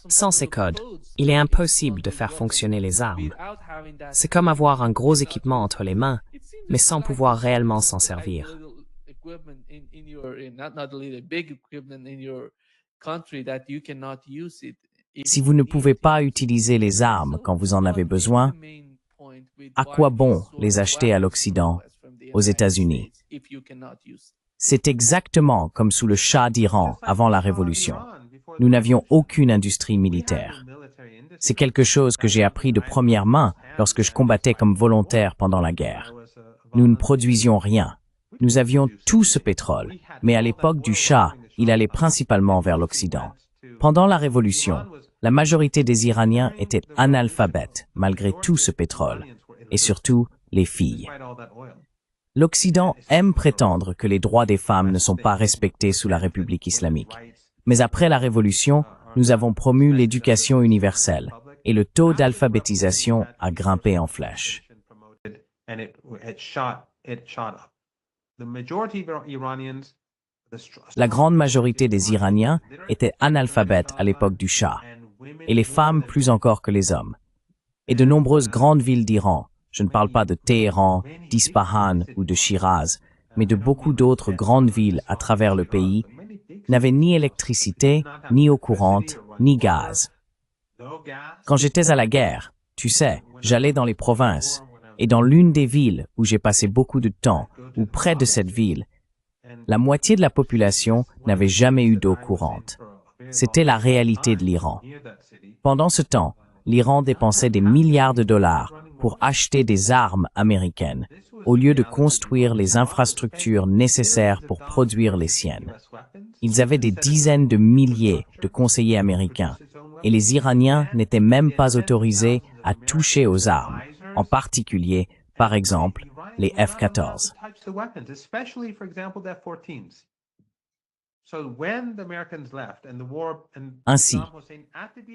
Sans ces codes, il est impossible de faire fonctionner les armes. C'est comme avoir un gros équipement entre les mains, mais sans pouvoir réellement s'en servir. Si vous ne pouvez pas utiliser les armes quand vous en avez besoin, à quoi bon les acheter à l'Occident, aux États-Unis? C'est exactement comme sous le Shah d'Iran avant la Révolution. Nous n'avions aucune industrie militaire. C'est quelque chose que j'ai appris de première main lorsque je combattais comme volontaire pendant la guerre. Nous ne produisions rien. Nous avions tout ce pétrole, mais à l'époque du Shah, il allait principalement vers l'Occident. Pendant la Révolution, la majorité des Iraniens étaient analphabètes malgré tout ce pétrole, et surtout les filles. L'Occident aime prétendre que les droits des femmes ne sont pas respectés sous la République islamique. Mais après la Révolution, nous avons promu l'éducation universelle et le taux d'alphabétisation a grimpé en flèche. La grande majorité des Iraniens étaient analphabètes à l'époque du Shah, et les femmes plus encore que les hommes. Et de nombreuses grandes villes d'Iran, je ne parle pas de Téhéran, d'Ispahan ou de Shiraz, mais de beaucoup d'autres grandes villes à travers le pays, n'avaient ni électricité, ni eau courante, ni gaz. Quand j'étais à la guerre, tu sais, j'allais dans les provinces, et dans l'une des villes où j'ai passé beaucoup de temps, ou près de cette ville, la moitié de la population n'avait jamais eu d'eau courante. C'était la réalité de l'Iran. Pendant ce temps, l'Iran dépensait des milliards de dollars pour acheter des armes américaines, au lieu de construire les infrastructures nécessaires pour produire les siennes. Ils avaient des dizaines de milliers de conseillers américains, et les Iraniens n'étaient même pas autorisés à toucher aux armes, en particulier, par exemple, les F-14. Ainsi,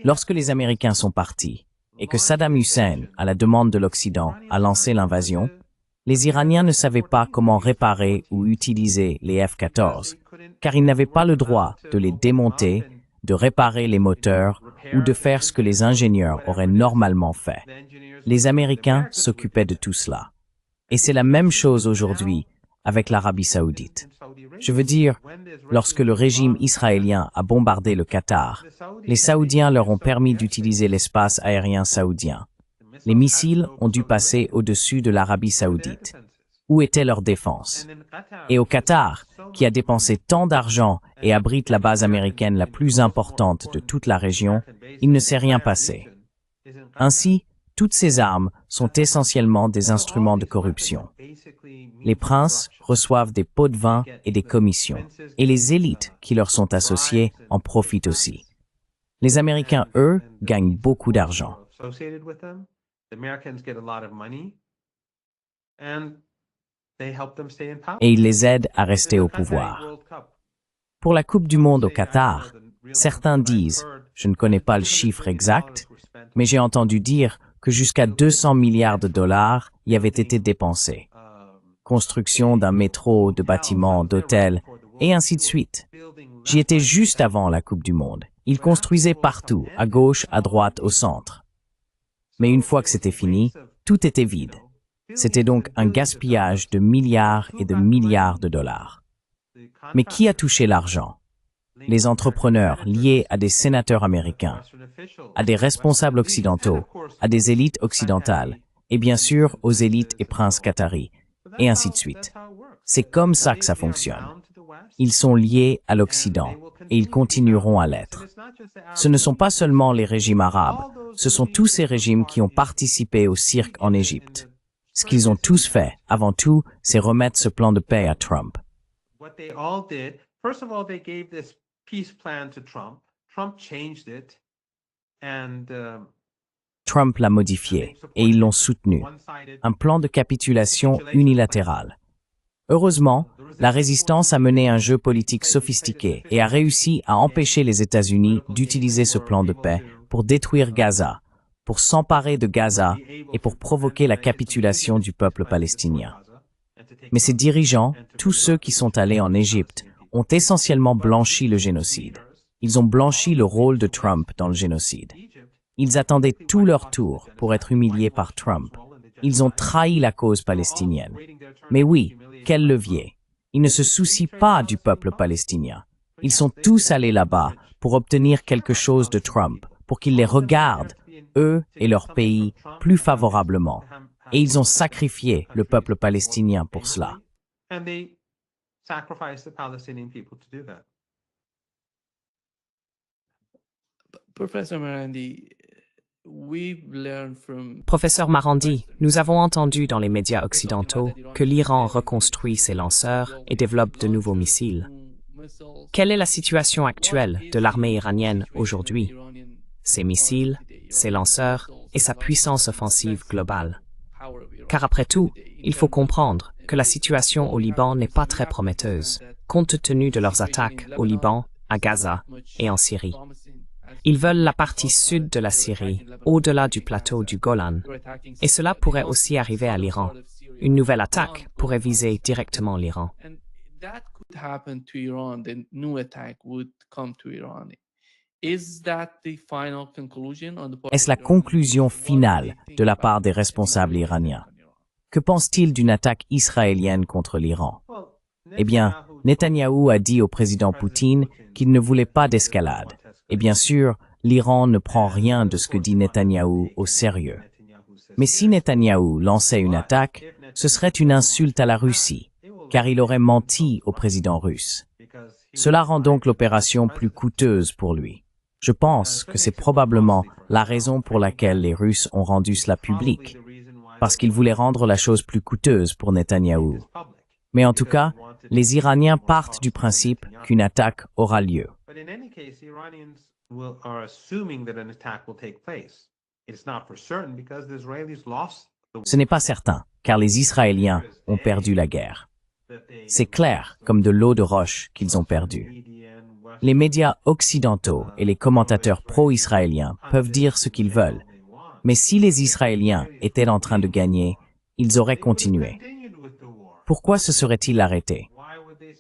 lorsque les Américains sont partis, et que Saddam Hussein, à la demande de l'Occident, a lancé l'invasion, les Iraniens ne savaient pas comment réparer ou utiliser les F-14, car ils n'avaient pas le droit de les démonter, de réparer les moteurs ou de faire ce que les ingénieurs auraient normalement fait. Les Américains s'occupaient de tout cela. Et c'est la même chose aujourd'hui avec l'Arabie saoudite. Je veux dire, lorsque le régime israélien a bombardé le Qatar, les Saoudiens leur ont permis d'utiliser l'espace aérien saoudien. Les missiles ont dû passer au-dessus de l'Arabie saoudite. Où était leur défense? Et au Qatar, qui a dépensé tant d'argent et abrite la base américaine la plus importante de toute la région, il ne s'est rien passé. Ainsi, toutes ces armes sont essentiellement des instruments de corruption. Les princes reçoivent des pots de vin et des commissions, et les élites qui leur sont associées en profitent aussi. Les Américains, eux, gagnent beaucoup d'argent. Et ils les aident à rester au pouvoir. Pour la Coupe du Monde au Qatar, certains disent, je ne connais pas le chiffre exact, mais j'ai entendu dire que jusqu'à 200 milliards de dollars y avaient été dépensés. Construction d'un métro, de bâtiments, d'hôtels, et ainsi de suite. J'y étais juste avant la Coupe du Monde. Ils construisaient partout, à gauche, à droite, au centre. Mais une fois que c'était fini, tout était vide. C'était donc un gaspillage de milliards et de milliards de dollars. Mais qui a touché l'argent? Les entrepreneurs liés à des sénateurs américains, à des responsables occidentaux, à des élites occidentales, et bien sûr aux élites et princes qataris, et ainsi de suite. C'est comme ça que ça fonctionne. Ils sont liés à l'Occident et ils continueront à l'être. Ce ne sont pas seulement les régimes arabes, ce sont tous ces régimes qui ont participé au cirque en Égypte. Ce qu'ils ont tous fait, avant tout, c'est remettre ce plan de paix à Trump. What they all did, first of all, they gave this peace plan to Trump. Trump changed it, and Trump l'a modifié et ils l'ont soutenu. Un plan de capitulation unilatéral. Heureusement, la résistance a mené un jeu politique sophistiqué et a réussi à empêcher les États-Unis d'utiliser ce plan de paix pour détruire Gaza, pour s'emparer de Gaza et pour provoquer la capitulation du peuple palestinien. Mais ces dirigeants, tous ceux qui sont allés en Égypte, ont essentiellement blanchi le génocide. Ils ont blanchi le rôle de Trump dans le génocide. Ils attendaient tout leur tour pour être humiliés par Trump. Ils ont trahi la cause palestinienne. Mais oui, quel levier! Ils ne se soucient pas du peuple palestinien. Ils sont tous allés là-bas pour obtenir quelque chose de Trump, pour qu'il les regarde, eux et leur pays, plus favorablement. Et ils ont sacrifié le peuple palestinien pour cela. and they sacrificed the Palestinian people to do that. Professor Marandi, we've learned from Professeur Marandi, nous avons entendu dans les médias occidentaux que l'Iran reconstruit ses lanceurs et développe de nouveaux missiles. Quelle est la situation actuelle de l'armée iranienne aujourd'hui? Ses missiles, ses lanceurs et sa puissance offensive globale. Car après tout, il faut comprendre que la situation au Liban n'est pas très prometteuse, compte tenu de leurs attaques au Liban, à Gaza et en Syrie. Ils veulent la partie sud de la Syrie, au-delà du plateau du Golan, et cela pourrait aussi arriver à l'Iran. Une nouvelle attaque pourrait viser directement l'Iran. And that could happen to Iran. The new attack would come to Iran. Is that the final conclusion on the part Est-ce of la Iran? conclusion finale What do they de la think part about des responsables the iraniens? Iran? Que pense-t-il d'une attaque israélienne contre l'Iran? Well, Eh bien, Netanyahou a dit au président Poutine qu'il ne voulait pas d'escalade. Et bien sûr, l'Iran ne prend rien de ce que dit Netanyahou au sérieux. Mais si Netanyahou lançait une attaque, ce serait une insulte à la Russie, car il aurait menti au président russe. Cela rend donc l'opération plus coûteuse pour lui. Je pense que c'est probablement la raison pour laquelle les Russes ont rendu cela public, parce qu'ils voulaient rendre la chose plus coûteuse pour Netanyahou. Mais en tout cas, les Iraniens partent du principe qu'une attaque aura lieu. But in any case, the Iranians are assuming that an attack will take place. It's not for certain because the Israelis lost the Ce n'est pas certain, car les Israéliens ont perdu la guerre. C'est clair, comme de l'eau de roche, qu'ils ont perdu. Les médias occidentaux et les commentateurs pro-israéliens peuvent dire ce qu'ils veulent, mais si les Israéliens étaient en train de gagner, ils auraient continué. Pourquoi se seraient-ils arrêtés?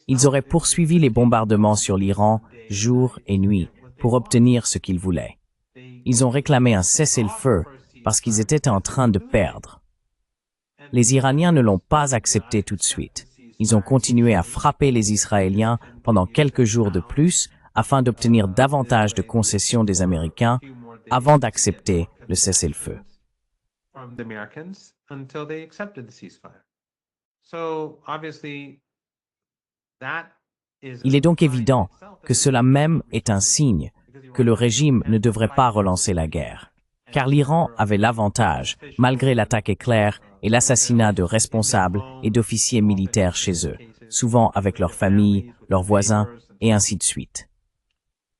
Ils auraient poursuivi les bombardements sur l'Iran jour et nuit pour obtenir ce qu'ils voulaient. Ils ont réclamé un cessez-le-feu parce qu'ils étaient en train de perdre. Les Iraniens ne l'ont pas accepté tout de suite. Ils ont continué à frapper les Israéliens pendant quelques jours de plus afin d'obtenir davantage de concessions des Américains avant d'accepter le cessez-le-feu. from the Americans until they accepted the ceasefire. So obviously, that is Il est donc évident que cela même est un signe que le régime ne devrait pas relancer la guerre, car l'Iran avait l'avantage, malgré l'attaque éclair et l'assassinat de responsables et d'officiers militaires chez eux, souvent avec leurs familles, leurs voisins, et ainsi de suite.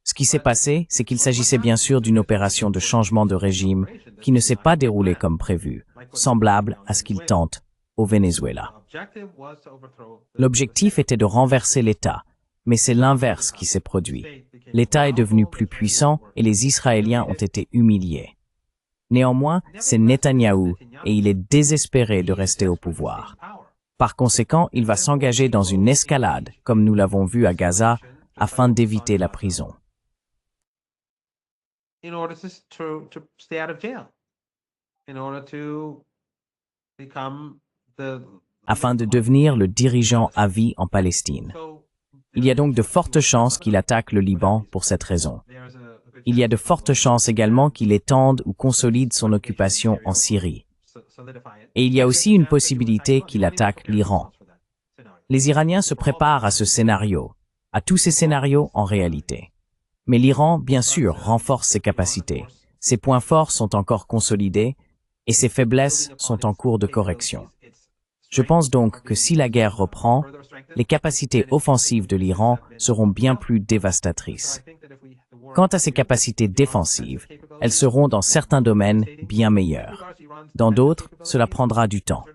Ce qui s'est passé, c'est qu'il s'agissait bien sûr d'une opération de changement de régime qui ne s'est pas déroulée comme prévu, semblable à ce qu'ils tentent au Venezuela. L'objectif était de renverser l'État, mais c'est l'inverse qui s'est produit. L'État est devenu plus puissant et les Israéliens ont été humiliés. Néanmoins, c'est Netanyahou et il est désespéré de rester au pouvoir. Par conséquent, il va s'engager dans une escalade, comme nous l'avons vu à Gaza, afin d'éviter la prison. in order to stay out of jail, in order to become the Afin de devenir le dirigeant à vie en Palestine. Il y a donc de fortes chances qu'il attaque le Liban pour cette raison. Il y a de fortes chances également qu'il étende ou consolide son occupation en Syrie. Et il y a aussi une possibilité qu'il attaque l'Iran. Les Iraniens se préparent à ce scénario, à tous ces scénarios en réalité. Mais l'Iran, bien sûr, renforce ses capacités. Ses points forts sont encore consolidés et ses faiblesses sont en cours de correction. Je pense donc que si la guerre reprend, les capacités offensives de l'Iran seront bien plus dévastatrices. Quant à ses capacités défensives, elles seront dans certains domaines bien meilleures. Dans d'autres, cela prendra du temps.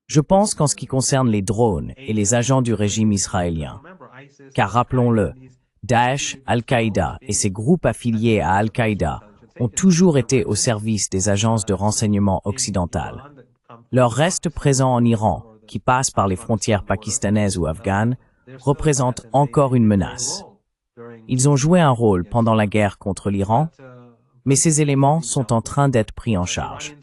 Je pense qu'en ce qui concerne les drones et les agents du régime israélien, car rappelons-le, Daesh, Al-Qaïda et ses groupes affiliés à Al-Qaïda ont toujours été au service des agences de renseignement occidentales. Leur reste présent en Iran, qui passe par les frontières pakistanaises ou afghanes, représente encore une menace. Ils ont joué un rôle pendant la guerre contre l'Iran, mais ces éléments sont en train d'être pris en charge.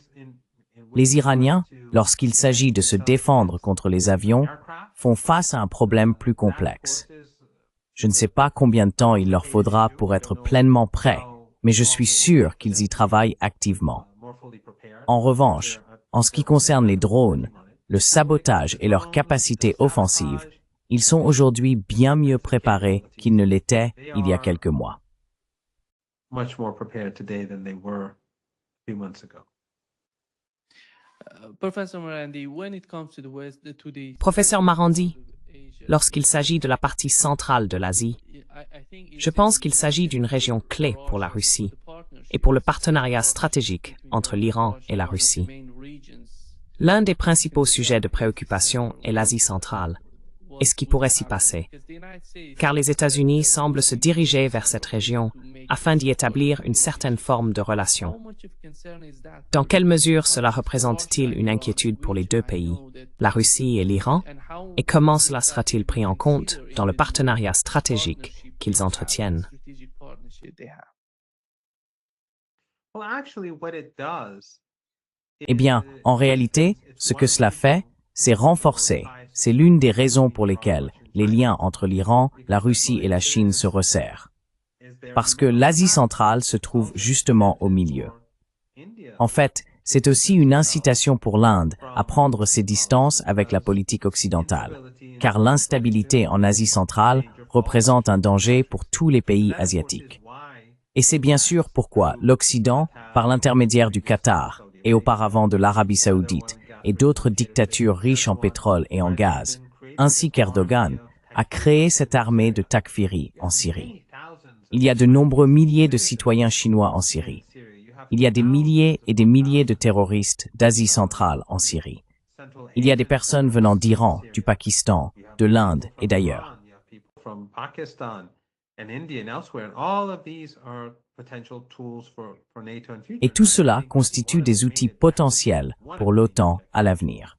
Les Iraniens, lorsqu'il s'agit de se défendre contre les avions, font face à un problème plus complexe. Je ne sais pas combien de temps il leur faudra pour être pleinement prêts, mais je suis sûr qu'ils y travaillent activement. En revanche, en ce qui concerne les drones, le sabotage et leur capacité offensive, ils sont aujourd'hui bien mieux préparés qu'ils ne l'étaient il y a quelques mois. Professeur Marandi, lorsqu'il s'agit de la partie centrale de l'Asie, je pense qu'il s'agit d'une région clé pour la Russie et pour le partenariat stratégique entre l'Iran et la Russie. L'un des principaux sujets de préoccupation est l'Asie centrale et ce qui pourrait s'y passer, car les États-Unis semblent se diriger vers cette région afin d'y établir une certaine forme de relation. Dans quelle mesure cela représente-t-il une inquiétude pour les deux pays, la Russie et l'Iran, et comment cela sera-t-il pris en compte dans le partenariat stratégique qu'ils entretiennent? Eh bien, en réalité, ce que cela fait, c'est renforcer. C'est l'une des raisons pour lesquelles les liens entre l'Iran, la Russie et la Chine se resserrent. Parce que l'Asie centrale se trouve justement au milieu. En fait, c'est aussi une incitation pour l'Inde à prendre ses distances avec la politique occidentale, car l'instabilité en Asie centrale représente un danger pour tous les pays asiatiques. Et c'est bien sûr pourquoi l'Occident, par l'intermédiaire du Qatar et auparavant de l'Arabie saoudite et d'autres dictatures riches en pétrole et en gaz, ainsi qu'Erdogan, a créé cette armée de Takfiri en Syrie. Il y a de nombreux milliers de citoyens chinois en Syrie. Il y a des milliers et des milliers de terroristes d'Asie centrale en Syrie. Il y a des personnes venant d'Iran, du Pakistan, de l'Inde et d'ailleurs. Et tout cela constitue des outils potentiels pour l'OTAN à l'avenir.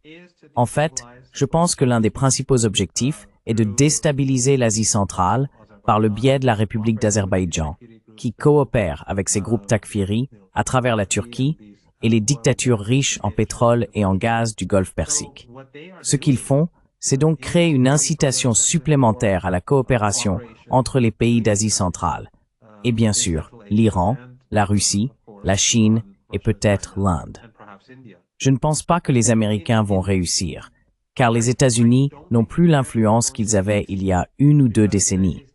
En fait, je pense que l'un des principaux objectifs est de déstabiliser l'Asie centrale par le biais de la République d'Azerbaïdjan, qui coopère avec ces groupes Takfiri à travers la Turquie et les dictatures riches en pétrole et en gaz du Golfe Persique. Ce qu'ils font, c'est donc créer une incitation supplémentaire à la coopération entre les pays d'Asie centrale, et bien sûr l'Iran, la Russie, la Chine et peut-être l'Inde. Je ne pense pas que les Américains vont réussir, car les États-Unis n'ont plus l'influence qu'ils avaient il y a 1 ou 2 décennies.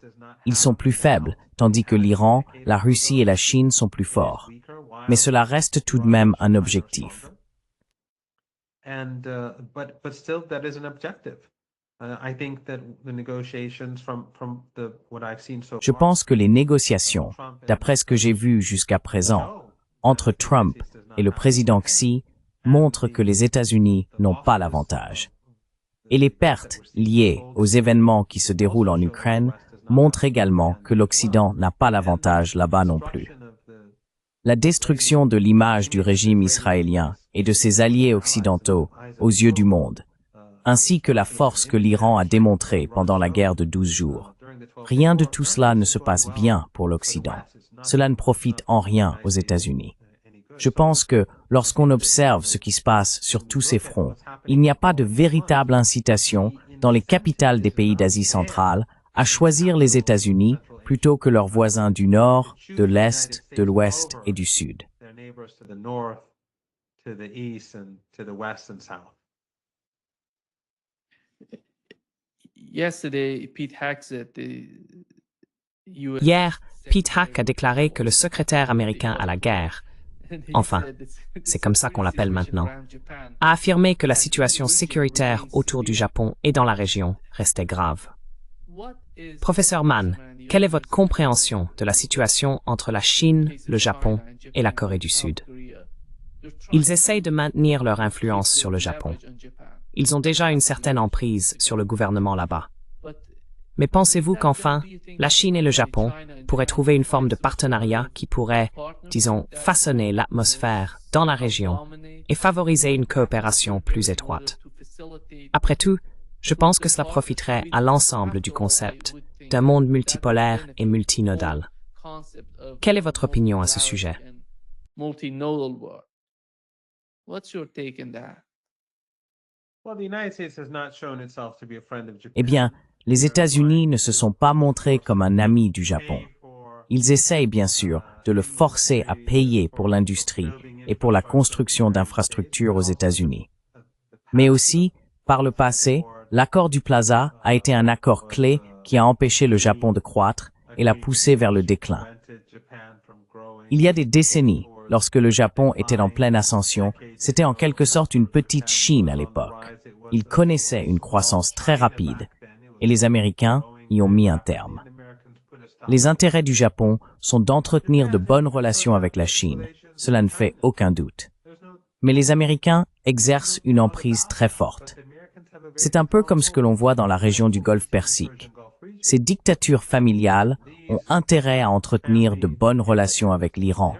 Ils sont plus faibles, tandis que l'Iran, la Russie et la Chine sont plus forts. Mais cela reste tout de même un objectif. Je pense que les négociations, d'après ce que j'ai vu jusqu'à présent, entre Trump et le président Xi, montrent que les États-Unis n'ont pas l'avantage. Et les pertes liées aux événements qui se déroulent en Ukraine montrent également que l'Occident n'a pas l'avantage là-bas non plus. La destruction de l'image du régime israélien et de ses alliés occidentaux aux yeux du monde, ainsi que la force que l'Iran a démontrée pendant la guerre de 12 jours. Rien de tout cela ne se passe bien pour l'Occident. Cela ne profite en rien aux États-Unis. Je pense que, lorsqu'on observe ce qui se passe sur tous ces fronts, il n'y a pas de véritable incitation dans les capitales des pays d'Asie centrale à choisir les États-Unis plutôt que leurs voisins du Nord, de l'Est, de l'Ouest et du Sud. to the east and to the west and south. Yesterday, Pete Hegseth, the US Hier, Pete Hack a déclaré que le secrétaire américain à la guerre, enfin, c'est comme ça qu'on l'appelle maintenant, a affirmé que la situation sécuritaire autour du Japon et dans la région restait grave. Professeur Mann, quelle est votre compréhension de la situation entre la Chine, le Japon et la Corée du Sud? Ils essayent de maintenir leur influence sur le Japon. Ils ont déjà une certaine emprise sur le gouvernement là-bas. Mais pensez-vous qu'enfin, la Chine et le Japon pourraient trouver une forme de partenariat qui pourrait, disons, façonner l'atmosphère dans la région et favoriser une coopération plus étroite? Après tout, je pense que cela profiterait à l'ensemble du concept d'un monde multipolaire et multinodal. Quelle est votre opinion à ce sujet? Multinodal world. What's your take on that? Well, the United States has not shown itself to be a friend of Japan. Eh bien, les États-Unis ne se sont pas montrés comme un ami du Japon. Ils essayent bien sûr de le forcer à payer pour l'industrie et pour la construction d'infrastructures aux États-Unis. Mais aussi, par le passé, l'accord du Plaza a été un accord clé qui a empêché le Japon de croître et l'a poussé vers le déclin. Il y a des décennies, lorsque le Japon était en pleine ascension, c'était en quelque sorte une petite Chine à l'époque. Il connaissait une croissance très rapide et les Américains y ont mis un terme. Les intérêts du Japon sont d'entretenir de bonnes relations avec la Chine, cela ne fait aucun doute. Mais les Américains exercent une emprise très forte. C'est un peu comme ce que l'on voit dans la région du Golfe Persique. Ces dictatures familiales ont intérêt à entretenir de bonnes relations avec l'Iran.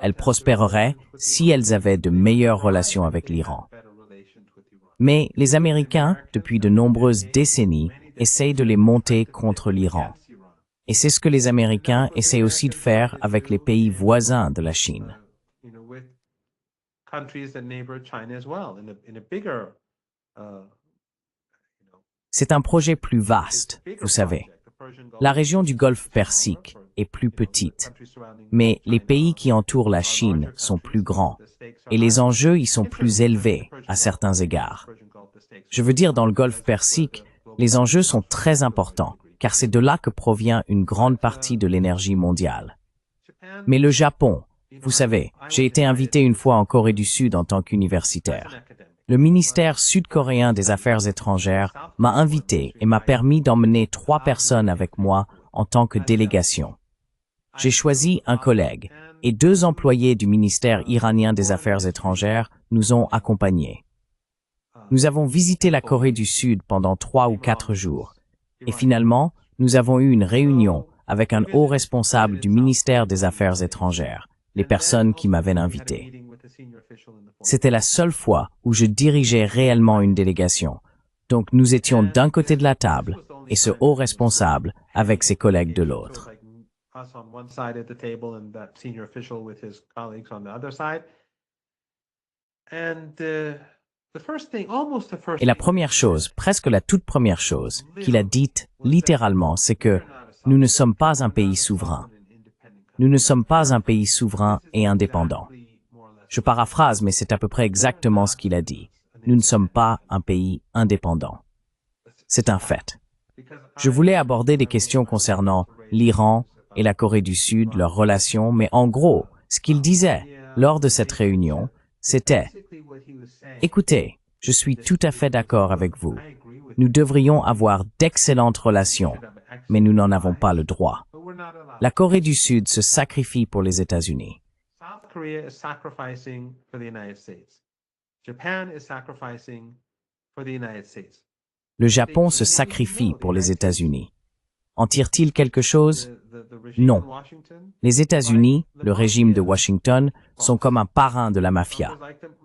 Elles prospéreraient si elles avaient de meilleures relations avec l'Iran. Mais les Américains, depuis de nombreuses décennies, essayent de les monter contre l'Iran. Et c'est ce que les Américains essayent aussi de faire avec les pays voisins de la Chine. C'est un projet plus vaste, vous savez. La région du Golfe Persique est plus petite, mais les pays qui entourent la Chine sont plus grands, et les enjeux y sont plus élevés à certains égards. Je veux dire, dans le Golfe Persique, les enjeux sont très importants, car c'est de là que provient une grande partie de l'énergie mondiale. Mais le Japon, vous savez, j'ai été invité une fois en Corée du Sud en tant qu'universitaire. Le ministère sud-coréen des Affaires étrangères m'a invité et m'a permis d'emmener 3 personnes avec moi en tant que délégation. J'ai choisi un collègue et 2 employés du ministère iranien des Affaires étrangères nous ont accompagnés. Nous avons visité la Corée du Sud pendant 3 ou 4 jours et finalement, nous avons eu une réunion avec un haut responsable du ministère des Affaires étrangères, les personnes qui m'avaient invité. C'était la seule fois où je dirigeais réellement une délégation. Donc nous étions d'un côté de la table et ce haut responsable avec ses collègues de l'autre. Et la première chose, presque la toute première chose, qu'il a dite littéralement, c'est que nous ne sommes pas un pays souverain. Nous ne sommes pas un pays souverain et indépendant. Je paraphrase, mais c'est à peu près exactement ce qu'il a dit. Nous ne sommes pas un pays indépendant. C'est un fait. Je voulais aborder des questions concernant l'Iran et la Corée du Sud, leurs relations, mais en gros, ce qu'il disait lors de cette réunion, c'était « Écoutez, je suis tout à fait d'accord avec vous. Nous devrions avoir d'excellentes relations, mais nous n'en avons pas le droit. La Corée du Sud se sacrifie pour les États-Unis. South Korea is sacrificing for the United States. Japan is sacrificing for the United States. Le Japon se sacrifie pour les États-Unis. En tire-t-il quelque chose? Non. Les États-Unis, le régime de Washington, sont comme un parrain de la mafia.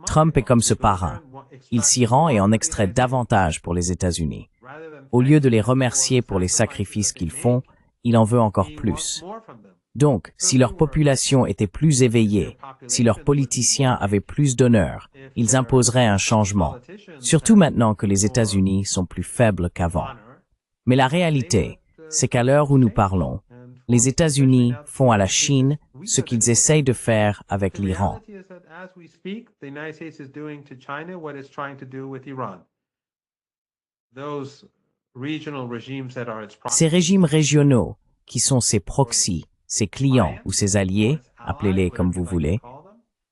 Trump est comme ce parrain. Il s'y rend et en extrait davantage pour les États-Unis. Au lieu de les remercier pour les sacrifices qu'ils font, il en veut encore plus. Donc, si leur population était plus éveillée, si leurs politiciens avaient plus d'honneur, ils imposeraient un changement, surtout maintenant que les États-Unis sont plus faibles qu'avant. Mais la réalité, c'est qu'à l'heure où nous parlons, les États-Unis font à la Chine ce qu'ils essayent de faire avec l'Iran. Ces régimes régionaux, qui sont ses proxys, ses clients ou ses alliés, appelez-les comme vous voulez,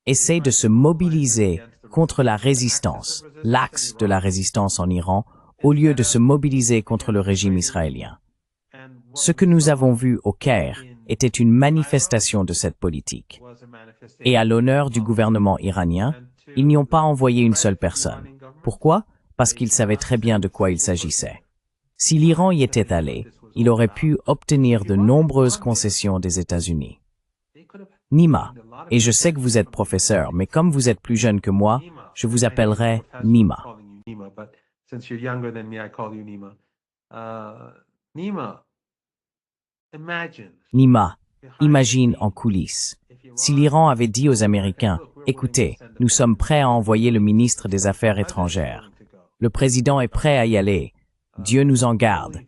essayent de se mobiliser contre la résistance, l'axe de la résistance en Iran, au lieu de se mobiliser contre le régime israélien. Ce que nous avons vu au Caire était une manifestation de cette politique. Et à l'honneur du gouvernement iranien, ils n'y ont pas envoyé une seule personne. Pourquoi? Parce qu'ils savaient très bien de quoi il s'agissait. Si l'Iran y était allé, il aurait pu obtenir de nombreuses concessions des États-Unis. Nima, et je sais que vous êtes professeur, mais comme vous êtes plus jeune que moi, je vous appellerai Nima. Nima, imagine en coulisses. Si l'Iran avait dit aux Américains, « Écoutez, nous sommes prêts à envoyer le ministre des Affaires étrangères. Le président est prêt à y aller. Dieu nous en garde.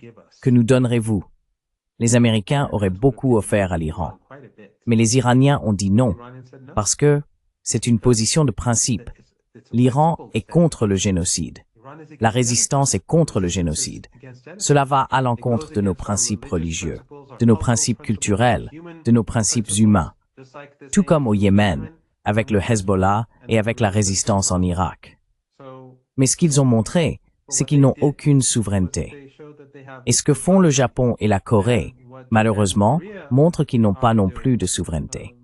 Que nous donnerez-vous » Les Américains auraient beaucoup offert à l'Iran. Mais les Iraniens ont dit non, parce que c'est une position de principe. L'Iran est contre le génocide. La résistance est contre le génocide. Cela va à l'encontre de nos principes religieux, de nos principes culturels, de nos principes humains. Tout comme au Yémen, avec le Hezbollah et avec la résistance en Irak. Mais ce qu'ils ont montré, c'est qu'ils n'ont aucune souveraineté. Et ce que font le Japon et la Corée, malheureusement, montre qu'ils n'ont pas non plus de souveraineté.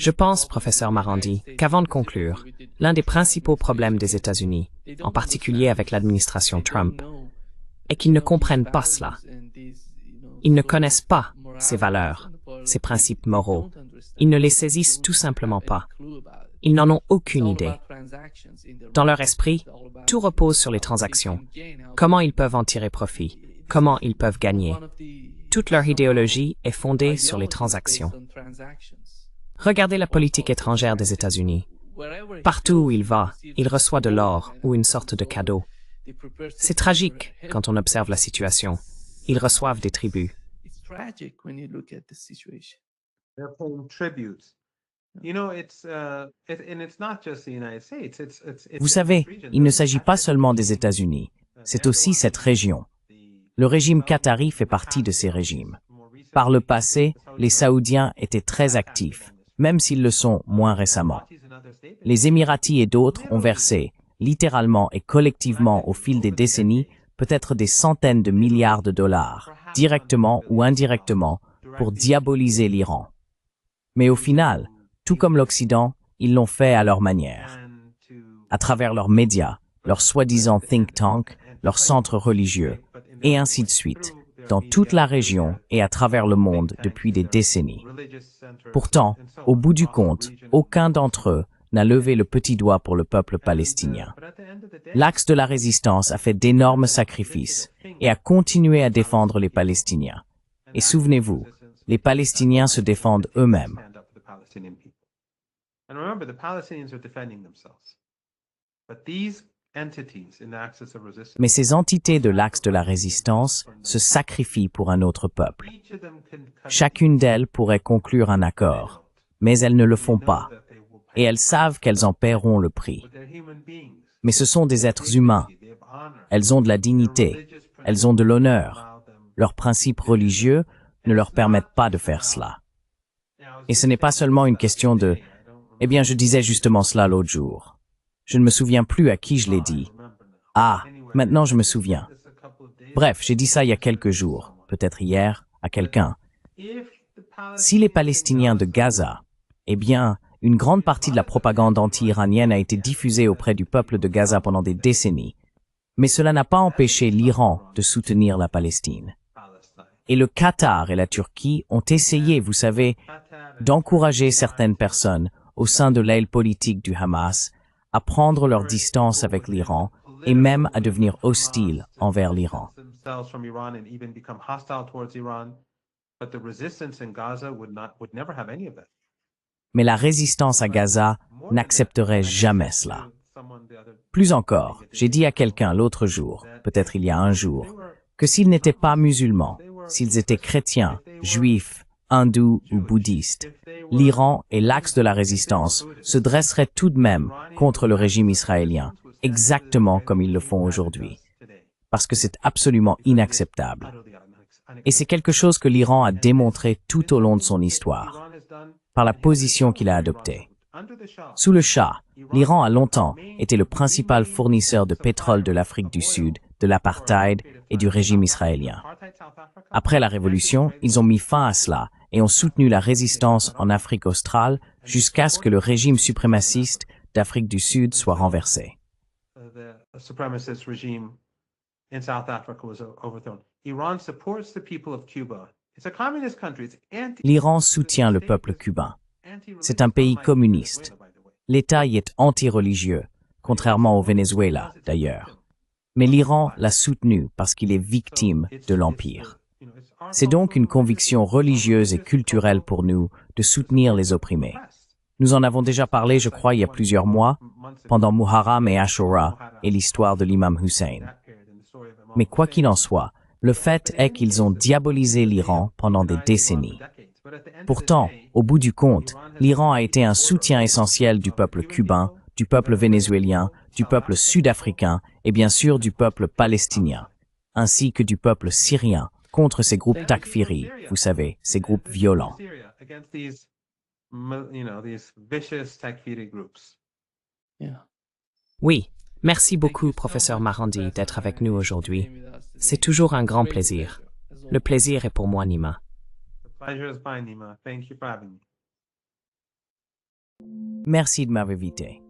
Je pense, professeur Marandi, qu'avant de conclure, l'un des principaux problèmes des États-Unis, en particulier avec l'administration Trump, est qu'ils ne comprennent pas cela. Ils ne connaissent pas ces valeurs, ces principes moraux. Ils ne les saisissent tout simplement pas. Ils n'en ont aucune idée. Dans leur esprit, tout repose sur les transactions. Comment ils peuvent en tirer profit? Comment ils peuvent gagner? Toute leur idéologie est fondée sur les transactions. Regardez la politique étrangère des États-Unis. Partout où il va, il reçoit de l'or ou une sorte de cadeau. C'est tragique quand on observe la situation. Ils reçoivent des tributs. Vous savez, il ne s'agit pas seulement des États-Unis, c'est aussi cette région. Le régime qatari fait partie de ces régimes. Par le passé, les Saoudiens étaient très actifs, même s'ils le sont moins récemment. Les Émiratis et d'autres ont versé, littéralement et collectivement au fil des décennies, peut-être des centaines de milliards de dollars, directement ou indirectement, pour diaboliser l'Iran. Mais au final, tout comme l'Occident, ils l'ont fait à leur manière. À travers leurs médias, leurs soi-disant think tanks, leurs centres religieux, et ainsi de suite, dans toute la région et à travers le monde depuis des décennies. Pourtant, au bout du compte, aucun d'entre eux n'a levé le petit doigt pour le peuple palestinien. L'axe de la résistance a fait d'énormes sacrifices et a continué à défendre les Palestiniens. Et souvenez-vous, les Palestiniens se défendent eux-mêmes. Mais ces entités de l'axe de la résistance se sacrifient pour un autre peuple. Chacune d'elles pourrait conclure un accord, mais elles ne le font pas, et elles savent qu'elles en paieront le prix. Mais ce sont des êtres humains. Elles ont de la dignité, elles ont de l'honneur. Leurs principes religieux ne leur permettent pas de faire cela. Et ce n'est pas seulement une question de « Eh bien, je disais justement cela l'autre jour. Je ne me souviens plus à qui je l'ai dit. Ah, maintenant je me souviens. Bref, j'ai dit ça il y a quelques jours, peut-être hier, à quelqu'un. Si les Palestiniens de Gaza, eh bien, une grande partie de la propagande anti-iranienne a été diffusée auprès du peuple de Gaza pendant des décennies, mais cela n'a pas empêché l'Iran de soutenir la Palestine. Et le Qatar et la Turquie ont essayé, vous savez, d'encourager certaines personnes au sein de l'aile politique du Hamas à prendre leur distance avec l'Iran et même à devenir hostiles envers l'Iran. Mais la résistance à Gaza n'accepterait jamais cela. Plus encore, j'ai dit à quelqu'un l'autre jour, peut-être il y a un jour, que s'ils n'étaient pas musulmans, s'ils étaient chrétiens, juifs, hindous ou bouddhistes, l'Iran et l'axe de la résistance se dresseraient tout de même contre le régime israélien, exactement comme ils le font aujourd'hui, parce que c'est absolument inacceptable. Et c'est quelque chose que l'Iran a démontré tout au long de son histoire, par la position qu'il a adoptée. Sous le Shah, l'Iran a longtemps été le principal fournisseur de pétrole de l'Afrique du Sud, de l'apartheid et du régime israélien. Après la Révolution, ils ont mis fin à cela et ont soutenu la résistance en Afrique australe jusqu'à ce que le régime suprémaciste d'Afrique du Sud soit renversé. L'Iran soutient le peuple cubain. C'est un pays communiste. L'État y est anti-religieux, contrairement au Venezuela d'ailleurs. Mais l'Iran l'a soutenu parce qu'il est victime de l'Empire. C'est donc une conviction religieuse et culturelle pour nous de soutenir les opprimés. Nous en avons déjà parlé, je crois, il y a plusieurs mois, pendant Muharram et Ashura et l'histoire de l'imam Hussein. Mais quoi qu'il en soit, le fait est qu'ils ont diabolisé l'Iran pendant des décennies. Pourtant, au bout du compte, l'Iran a été un soutien essentiel du peuple cubain, du peuple vénézuélien, du peuple sud-africain et bien sûr du peuple palestinien, ainsi que du peuple syrien contre ces groupes takfiri, vous savez, ces groupes violents. Oui, merci beaucoup, professeur Marandi, d'être avec nous aujourd'hui. C'est toujours un grand plaisir. Le plaisir est pour moi, Nima. Merci de m'avoir invité.